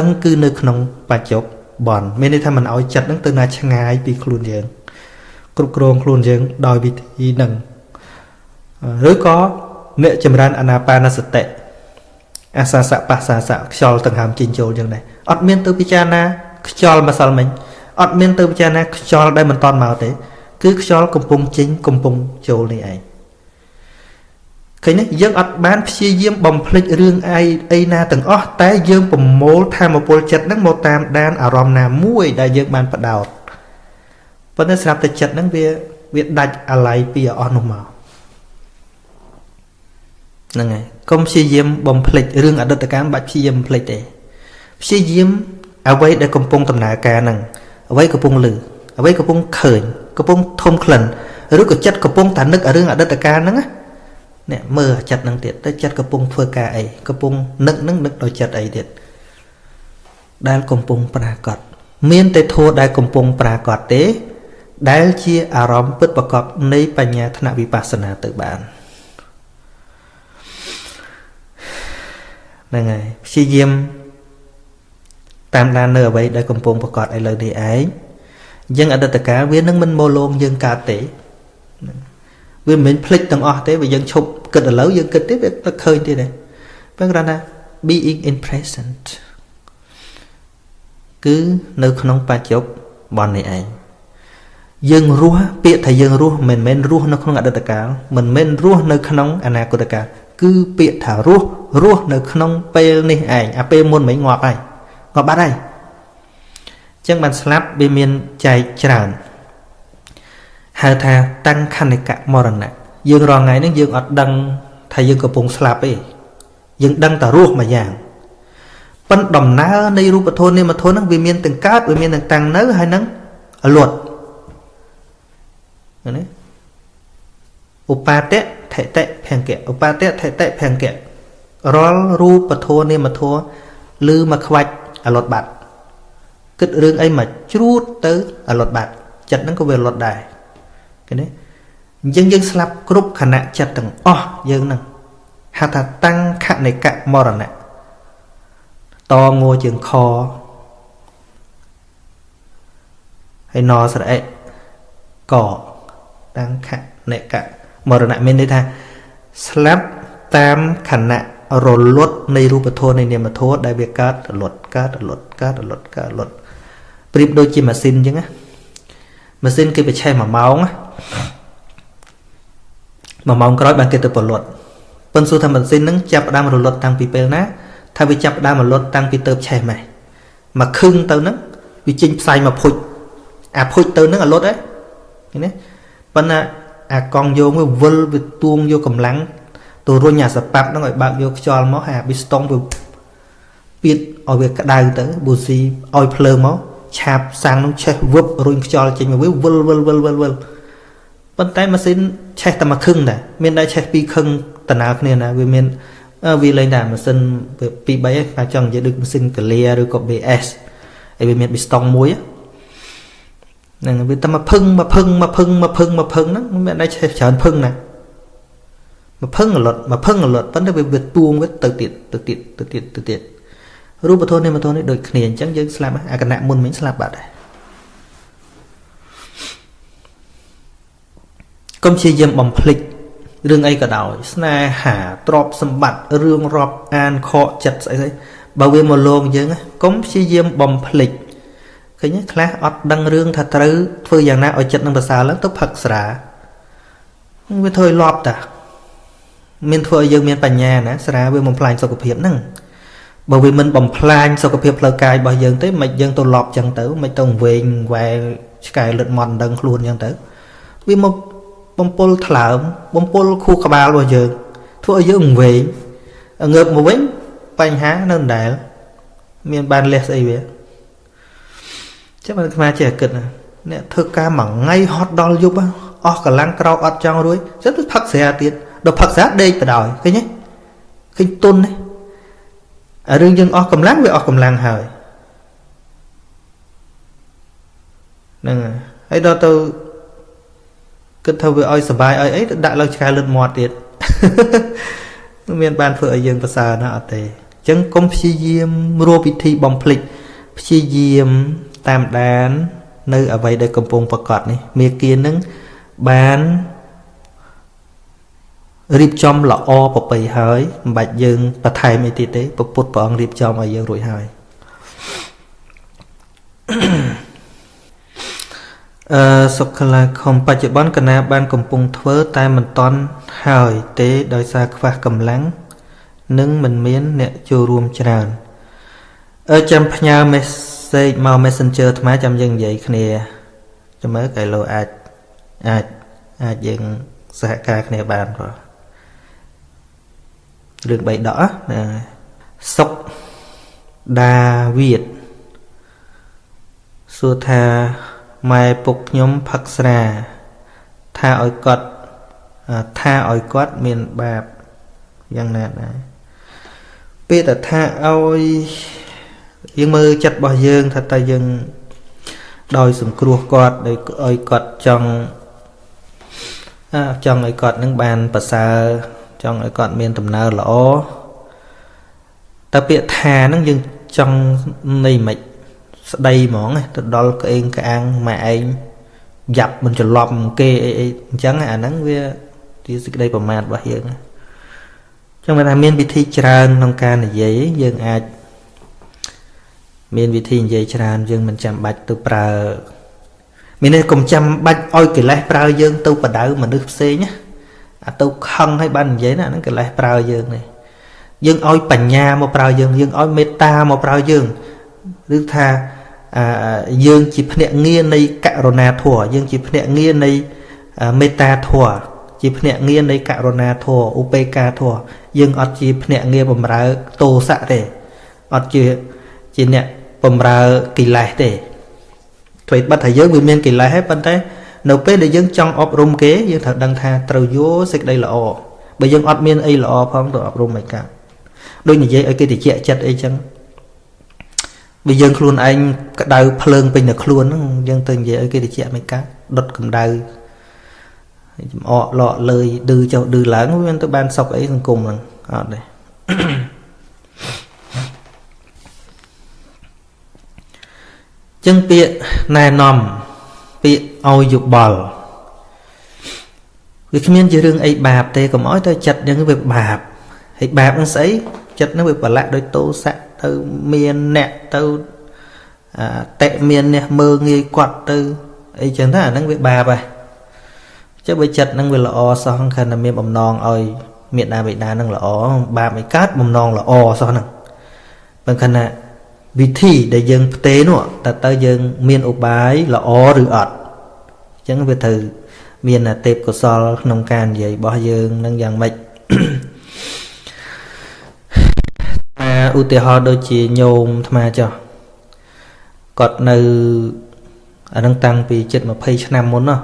ងគឺនៅក្នុងបច្ចុប្បន្នមានន័យថាមិនឲ្យចិត្តហ្នឹងទៅណាឆ្ងាយពីខ្លួនយើងគ្រប់គ្រងខ្លួនយើងដោយវិធីហ្នឹងឬក៏អ្នកចម្រើនអានាបានសតិអាសាសៈបសាសៈខ្យល់ដង្ហើមចេញចូលយ៉ាងដែរអត់មានទៅពិចារណាខ្យល់ម្សិលមិញអត់មានទៅពិចារណាខ្យល់ដែលមិនតន់មកទេគឺខ្យល់កំពុងចេញកំពុងចូលនេះឯងឃើញទេយើងអត់បានព្យាយាមបំភ្លេចរឿងអីណាទាំងអស់តែយើងប្រមូលធម៌ពលចិត្តហ្នឹងមកតាមដានអារម្មណ៍ណាមួយដែលយើងបានបដោតប៉ុន្តែស្រាប់តែចិត្តហ្នឹងវាដាច់អាល័យពីអស់នោះមកហ្នឹងហើយកុំព្យាយាមបំភ្លេចរឿងអតីតកាលបាច់ព្យាយាមបំភ្លេចទេព្យាយាមអ្វីដែលកំពុងដំណើរការហ្នឹងអ្វីកំពុងលឺអ្វីកំពុងឃើញកំពុងធំក្លិនឬក៏ចិត្តកំពុងតែនឹករឿងអតីតកាលហ្នឹងណាអ្នកមើលចិត្តហ្នឹងទៀតទៅចិត្តកំពុងធ្វើការអីកំពុងនឹកហ្នឹងនឹកដោយចិត្តអីទៀតដែលកំពុងប្រាកដមានតែធัวដែលកំពុងប្រាកដទេដែលជាអារម្មណ៍ពិតប្រាកដនៃបញ្ញាថ្នាក់វិបស្សនាទៅបានហ្នឹងហើយព្យាយាមតាមដាននៅអ្វីដែលកំពុងប្រកបឥឡូវនេះឯងយើងអតីតកាលវានឹងមិនមកលងយើងកើតទេវាមិនមែនភ្លេចទាំងអស់ទេបើយើងឈប់គិតឥឡូវយើងគិតទេវាទៅឃើញទៀតទេបើគ្រាន់តែ being in present គឺនៅក្នុងបច្ចុប្បន្ននេះឯងយើងរស់ពាក្យថាយើងរស់មិនមែនរស់នៅក្នុងអតីតកាលមិនមែនរស់នៅក្នុងអនាគតកាលគឺពាក្យថារស់នៅក្នុងពេលនេះឯងអាពេលមុនមិនងាប់ហើយងាប់បាត់ហើយអញ្ចឹងបានស្លាប់វាមានចែកច្រើនហៅថាតាំងខនិកមរណៈយើងរាល់ថ្ងៃហ្នឹងយើងអត់ដឹងថាយើងកំពុងស្លាប់ទេយើងដឹងតែរស់មួយយ៉ាងប៉ុន្តែដំណើរនៃរូបធម៌នាមធម៌ហ្នឹងវាមានទាំងកើតវាមានទាំងតាំងនៅហើយនឹងលត់ណាឧបាទៈថេតិភង្គៈឧបាទៈថេតិភង្គៈរាល់រូបធម៌នាមធម៌ឬមកខ្វាច់អលត់បាត់គិតរឿងអីមកជ្រួតទៅអលត់បាត់ចិត្តហ្នឹងក៏វាលត់ដែរឃើញទេអញ្ចឹងយើងស្លាប់គ្រប់ខណៈចិត្តទាំងអស់យើងហ្នឹងហៅថាតាំងខនិកមរណៈតងួជើងខហើយណស្រអិកតាំងខនិកមរណៈមានន័យថាស្លាប់តាមខណៈរលត់នៃរូបធម៌នៃនាមធម៌ដែលវាកើតរលត់កើតរលត់កើតរលត់កើតរលត់ប្រៀបដូចជាម៉ាស៊ីនអញ្ចឹងណាម៉ាស៊ីនគេបញ្ឆេះ1ម៉ោង1ម៉ោងក្រោយបានគេទៅផលិតប៉ុន្តែសួរថាម៉ាស៊ីនហ្នឹងចាប់ផ្ដើមរលត់តាំងពីពេលណាថាវាចាប់ផ្ដើមរលត់តាំងពីទៅឆេះម៉េះមកខឹងទៅហ្នឹងវាចេញផ្សាយមកភុចអាភុចទៅហ្នឹងរលត់ហ៎ឃើញទេប៉ុន្តែអាកង់យោងវាវិលវាទួងយកកម្លាំងទៅរុញអាសប៉ាប់ហ្នឹងឲ្យបើកយកខ្យល់មកហើយអាប៊ីស្តុងវាពៀតឲ្យវាក្តៅទៅប៊ូស៊ីឲ្យភ្លើងមកឆាបសាំងនោះឆេះវឹបរុញខ្យល់ចេញមកវាវិលប៉ុន្តែម៉ាស៊ីនឆេះតែមួយខឹងដែរមានតែឆេះពីរខឹងតើគ្នាណាវាមានវាលេងតែម៉ាស៊ីនពី3ឯងតែចង់និយាយដូចម៉ាស៊ីនកាលាឬក៏ BS ហើយវាមានប៊ីស្តុងមួយហ្នឹងវាតែមកភឹងហ្នឹងមានតែឆេះច្រើនភឹងណាមកភឹងអលត់ប៉ុន្តែវាទួងវាទៅទៀតរូបធម៌នេះមកធម៌នេះដូចគ្នាអញ្ចឹងយើងស្លាប់អាគណៈមុនមិញស្លាប់បាត់ហើយកុំព្យាយាមបំភ្លេចរឿងអីក៏ដោយស្នេហាទ្រព្យសម្បត្តិរឿងរាប់អានខកចិត្តស្អីបើវាមកលងយើងកុំព្យាយាមបំភ្លេចឃើញទេខ្លះអត់ដឹងរឿងថាត្រូវធ្វើយ៉ាងណាឲ្យចិត្តនឹងប្រសើរឡើងទៅផឹកស្រាវាធ្វើឲ្យលាប់តាមានធ្វើឲ្យយើងមានបញ្ញាណាស្រាវាបំផ្លាញសុខភាពហ្នឹង bởi vì mình bầm plan sau cái việc lời cài bao giờ tới mày dân tôi lọp chẳng tới mày tôi về về cái lượt mòn đằng luôn chẳng tới vì một bom pol thở bom pol khu cà bao bao giờ thôi ở dưới về ngược một vĩnh bánh há nên đại miền ban lẹt gì vậy chắc mà trẻ cực nè thơ ca mỏng ngay hot doll giúp á cả lăng cao ọt trong rồi rất phật xe tiền đồ phật giá đây phải đòi cái nhé kinh tôn đấy ở đương dân cầm láng với cầm lăng hời nè ấy đó tôi cứ thâu với oi sờ bài oi ấy đại lâu khai lên mọt tiền miền ban phở dân và xa nó tệ chẳng công phi diêm rô bị thi bom phịch phi diêm tam đán nơi ở vậy đây cầm bông bạc cọt này miền kia nâng bán riệp trong là o bọc bầy hơi bạch dương và thầy mấy tí tế bọc bột bọn riệp trong ở dương rồi hơi sọc là không bạch chữ bón cana ban cầm bông thơ tay mình toàn hơi tế đôi xa khóa cầm lắng nâng mình miến nẹ chô ruộng tràn ở trong nhà message màu messenger thầm á trong dân vậy khné cho mới cái lô ai dân xã ca khné bàn rồi đường bày đỏ nè sóc đa việt xua tha mai phục nhóm phật ra tha ỏi cọt miền bạp dân nè bây giờ tha ôi dương mơ chặt bao dương thật ta dương đòi sủng cua cọt để ỏi cọt trong ỏi cọt nâng bàn bờ xa trong ỏi cọt miền tầm nơ lỗ ta biết thà nó dương trong này mạch đây món này tôi đó cái ăn mà anh dập mình cho lọm kê chẳng hạn nắng với thì đây vào mặt bao dương trong mình làm miền bị thi tràn nông ca này giấy dương ai miền bị thi giấy tràn dương mình chăm bạch tôi prờ mình đây cùng chăm bạch oi cái lái prờ dương tôi vào đảo mà nước xe nhá tôi không hay ban giấy là nó cái lái prờ dương này dương oi bành nha một prờ dương oi meta một prờ dương đức tha dương chỉ phệ nghe này carona thua dương chỉ phệ nghe này meta thua chỉ phệ nghe này carona thua upk thua dương ở chỉ phệ nghe bầm ra tô sạ thế ở chỉ nè bầm ra kỳ lại thế thôi bắt thầy giới miền kỳ lại hết bên thế nộp để dương trong ốp rôm kế dương thật đăng tha trâu vô xích đây là o bây giờ ốp miền ấy là o phong tôi ốp rôm mày cả đôi như vậy ở cái thì chẹt chặt ấy chăng bây giờ luôn anh đau phơn bình là luôn dân từng vậy ở cái địa chỉ mấy cá đột cầm đau họ lọ lời đưa cho đưa lớn với tôi ban sọc ấy cùng là đây chân bịa nai nòm bịa oi dục bò vì khi miền dưới đường ấy bạp thì có mỗi tôi chặt những cái việc bạp hay bạp nó sấy chặt nó việc bỏ lại đôi tô sạch từ miền nè từ tệ miền nè mơ nghi quạt từ ấy chẳng thấy năng việc bà vậy chứ bây chật năng việc là o sao không khăn là miền bầm non ơi miền nào bị đá năng là o bà mấy cát bầm non là o sao năng bằng khăn là vì thi để dân tế nữa ta tới dân miền ốc bái là o rửa ọt chẳng việc thử miền là tệp của so nông can vậy bỏ dân năng dàn mạch ưu tiên họ đôi chỉ nhôm tham cho cọt nơi ở đang tăng vì chết mà pay năm muốn nó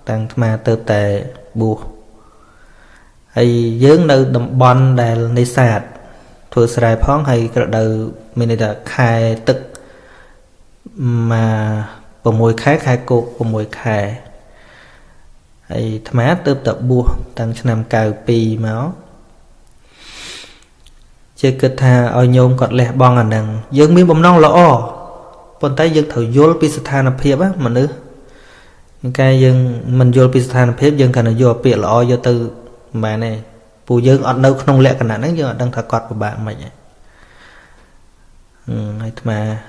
tăng tham tơ tệ bù hay dướng nơi đầm bon đài nơi sạt thừa sài phong hay cái đầu mình đã khai tức mà bộ mùi khai cột bộ mùi khai hay tham tơ tập bù tăng năm cào pi máu chơi kết tha ở nhôm cọt lẹ bong anh đằng dương miếng bầm non là o còn tay dương thử vô pisathan phiệp á mà nữa cái dương mình vô pisathan phiệp dương cả nó vô bịa là o vô từ mà này bù dương ở đâu không lẹ cả nó dương đang thả cọt của bạn mày hay mà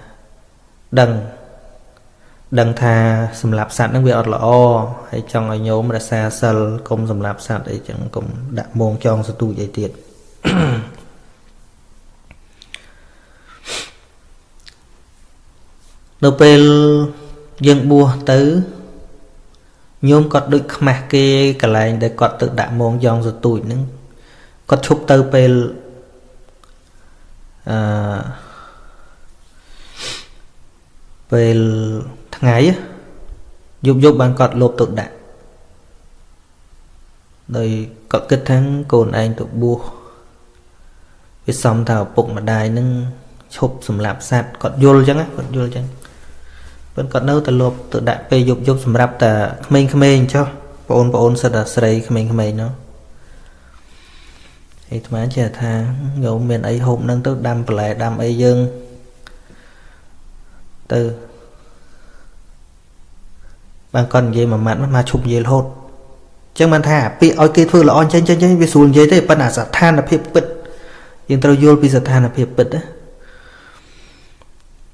đằng tha sầm lạp sạt nó bị ọt là o hay trong ở nhôm là xa sờ công sầm lạp sạt để chẳng cũng đã môn trong sự tu dạy tiệt នៅពេលយើងបួសទៅញោមគាត់ដូចខ្មាស់គេកន្លែងដែលគាត់ទៅដាក់មងយ៉ងសទូចហ្នឹងគាត់ឈប់ទៅពេលពេលថ្ងៃយប់បានគាត់លបទៅដាក់ដោយគាត់គិតថាកូនឯងទៅបួសវាសំថាឪពុកម្ដាយនឹងឈប់សម្លាប់សត្វគាត់យល់អញ្ចឹងគាត់យល់អញ្ចឹងប៉ុន្តែគាត់នៅតែលបទៅដាក់ពេលយប់សម្រាប់តែក្មេងៗចុះបងប្អូនសិតតែស្រីក្មេងៗនោះឯថ្មចេះថាញោមមានអីហូបនឹងទៅដាំបន្លែដាំអីយើងទៅបានគាត់និយាយមួយម៉ាត់មកឈប់និយាយរហូតអញ្ចឹងបានថាពាក្យឲ្យគេធ្វើល្អចេញវាស្រួលនិយាយទេប៉ុន្តែស្ថានភាពពិតយើងត្រូវយល់ពីស្ថានភាពពិតណា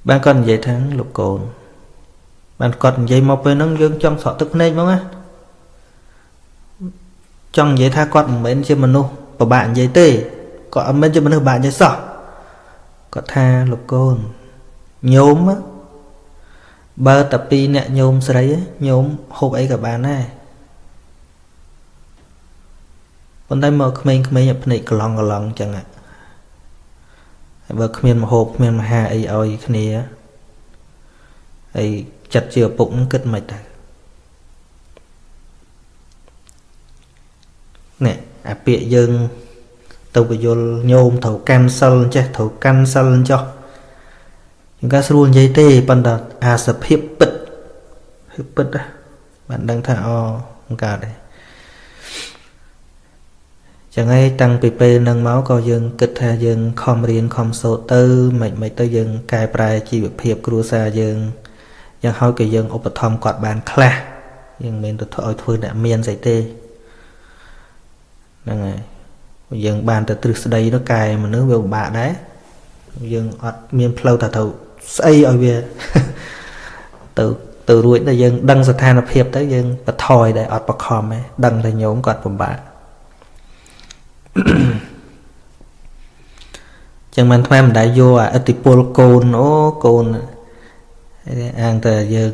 បានគាត់និយាយថាលោកកូនបានគាត់និយាយមកពេលហ្នឹងយើងចង់ស្រក់ទឹកភ្នែកមកណាចង់និយាយថាគាត់មិនមែនជាមនុស្សពិបាកនិយាយទេគាត់មិនមែនជាមនុស្សពិបាកនិយាយសោះគាត់ថាលោកកូនញោមបើតែពីរអ្នកញោមស្រីញោមហូបអីក៏បានដែរប៉ុន្តែមកក្មេងៗភ្នែកកឡង់អញ្ចឹងបើគ្មានមហូបគ្មានមហាអីឲ្យគ្នាហើយចិត្តជាឪពុកនឹងគិតមិនទៅនេះអាពាក្យយើងទៅបញ្យលញោមត្រូវកាន់សិលចេះត្រូវកាន់សិលចុះយើងក៏ស្រួលនិយាយទេប៉ុន្តែអាសភាពពិតបានដឹងថាមិនកើតទេចឹងហើយតាំងពីពេលហ្នឹងមកក៏យើងគិតថាយើងខំរៀនខំសូត្រទៅមិនទៅយើងកែប្រែជីវភាពគ្រួសារយើងយ៉ាងហោចក៏យើងឧបត្ថម្ភគាត់បានខ្លះយើងមិនទៅឲ្យធ្វើអ្នកមានស្អីទេហ្នឹងហើយយើងបានទៅទ្រឹស្ដីទៅកែមនុស្សវាពិបាកដែរយើងអត់មានផ្លូវថាទៅស្អីឲ្យវាទៅរួចតែយើងដឹងស្ថានភាពទៅយើងបន្ថយដែរអត់បខំទេដឹងតែញោមគាត់ពិបាកចឹងមិនថ្មមិនដែរយកអតិពលកូនកូនអាងតែយើង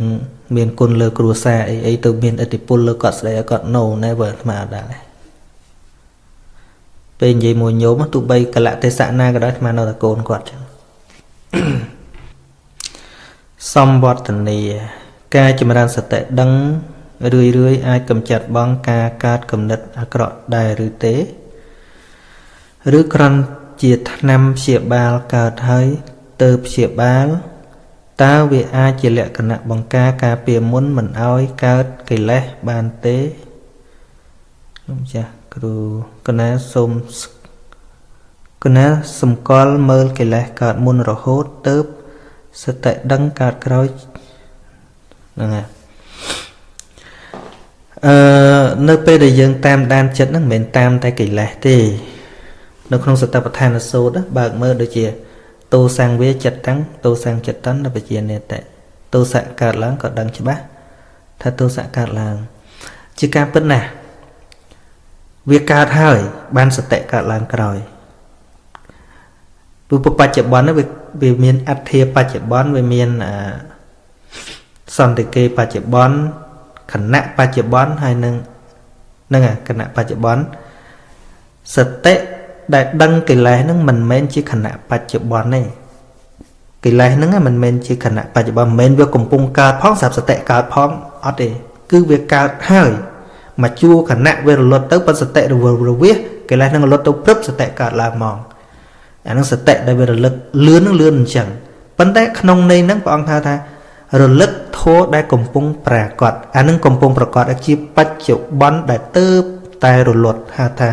មានគុណលើគ្រួសារអីទៅមានអតិពលលើគាត់ស្ដីឲ្យគាត់ណូណែបើថ្មអត់ដែរពេលនិយាយមួយញោមទោះបីកលៈទេសៈណាក៏ដោយថ្មនៅតែកូនគាត់ចឹងសំវត្តនីការចម្រើនសតិដឹងរឿយអាចកម្ចាត់បងការកើតគំនិតអាក្រក់ដែរឬទេឬគ្រាន់ជាថ្នាំព្យាបាលកើតហើយទៅព្យាបាលតើវាអាចជាលក្ខណៈបង្ការពារមុនមិនឲ្យកើតកិលេសបានទេលោកចាស់គ្រូកណាសូមកណាសម្គាល់មើលកិលេសកើតមុនរហូតទៅសតិដឹងកើតក្រោយហ្នឹងហើយនៅពេលដែលយើងតាមដានចិត្តហ្នឹងមិនមែនតាមតែកិលេសទេនៅក្នុងសតិប្បដ្ឋានសូត្របើកមើលដូចជាតោសង្វេចិត្តតាំងតោសង្ចិត្តតនបជានេតៈតោសៈកើតឡើងក៏ដឹងច្បាស់ថាតោសៈកើតឡើងជាការពិតណាស់វាកើតហើយបានសតិកើតឡើងក្រោយព្រោះបច្ចុប្បន្នវាមានអត្ថាបច្ចុប្បន្នវាមានសន្តិគេបច្ចុប្បន្នខណៈបច្ចុប្បន្នហើយនឹងគណៈបច្ចុប្បន្នសតិដែលដឹងកិលេសហ្នឹងមិនមែនជាខណៈបច្ចុប្បន្នទេកិលេសហ្នឹងមិនមែនជាខណៈបច្ចុប្បន្នមិនមែនវាកំពុងកើតផងស្រាប់សតិកើតផងអត់ទេគឺវាកើតហើយមកជួខណៈវារលត់ទៅប៉ុន្តែសតិរវិសកិលេសហ្នឹងរលត់ទៅព្រឹបសតិកើតឡើងមកអាហ្នឹងសតិដែលវារលឹកលឿនហ្នឹងលឿនអញ្ចឹងប៉ុន្តែក្នុងន័យហ្នឹងព្រះអង្គថារលឹកធម៌ដែលកំពុងប្រាកដអាហ្នឹងកំពុងប្រកបជាបច្ចុប្បន្នដែលទៅតែរលត់ហៅថា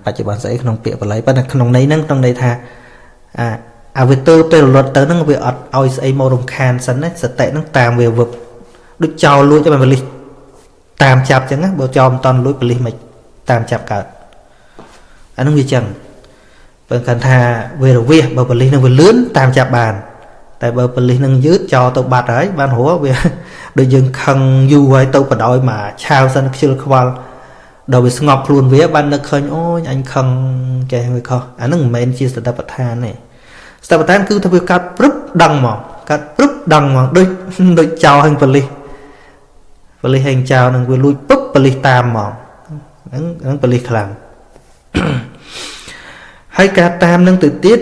បច្ចុប្បន្នស្អីក្នុងពាក្យបាលីប៉ុន្តែក្នុងន័យហ្នឹងក្នុងន័យថាអាវាទៅរលត់ទៅហ្នឹងវាអត់ឲ្យស្អីមករំខានសិនណាសតិហ្នឹងតាមវាវឹបដូចចោលលួចទៅបលិសតាមចាប់អញ្ចឹងណាបើចោលមិនតន់លួចបលិសមិនតាមចាប់កើតអាហ្នឹងវាអញ្ចឹងបើគាត់ថាវារវិសបើបលិសនឹងវាលឿនតាមចាប់បានតែបើបលិសនឹងយឺតចោលទៅបាត់ហើយបានហួរវាដូចយើងខឹងយូរហើយទៅបដ ாய் មកឆាវសិនខ្ជិលខ្វល់ដល់វាស្ងប់ខ្លួនវាបាននឹកឃើញអូយអញខឹងចេះវាខុសអាហ្នឹងមិនមែនជាសតិប្បដ្ឋានទេស ស្ថាបតានគឺថាវាកាត់ព្រឹបដឹងមកកាត់ព្រឹបដឹងមកដូចចោលហឹងប៉លិសហែងចោលនឹងវាលួចពឹបប៉លិសតាមមកហ្នឹងប៉លិសខ្លាំងហើយការតាមនឹងទៅទៀត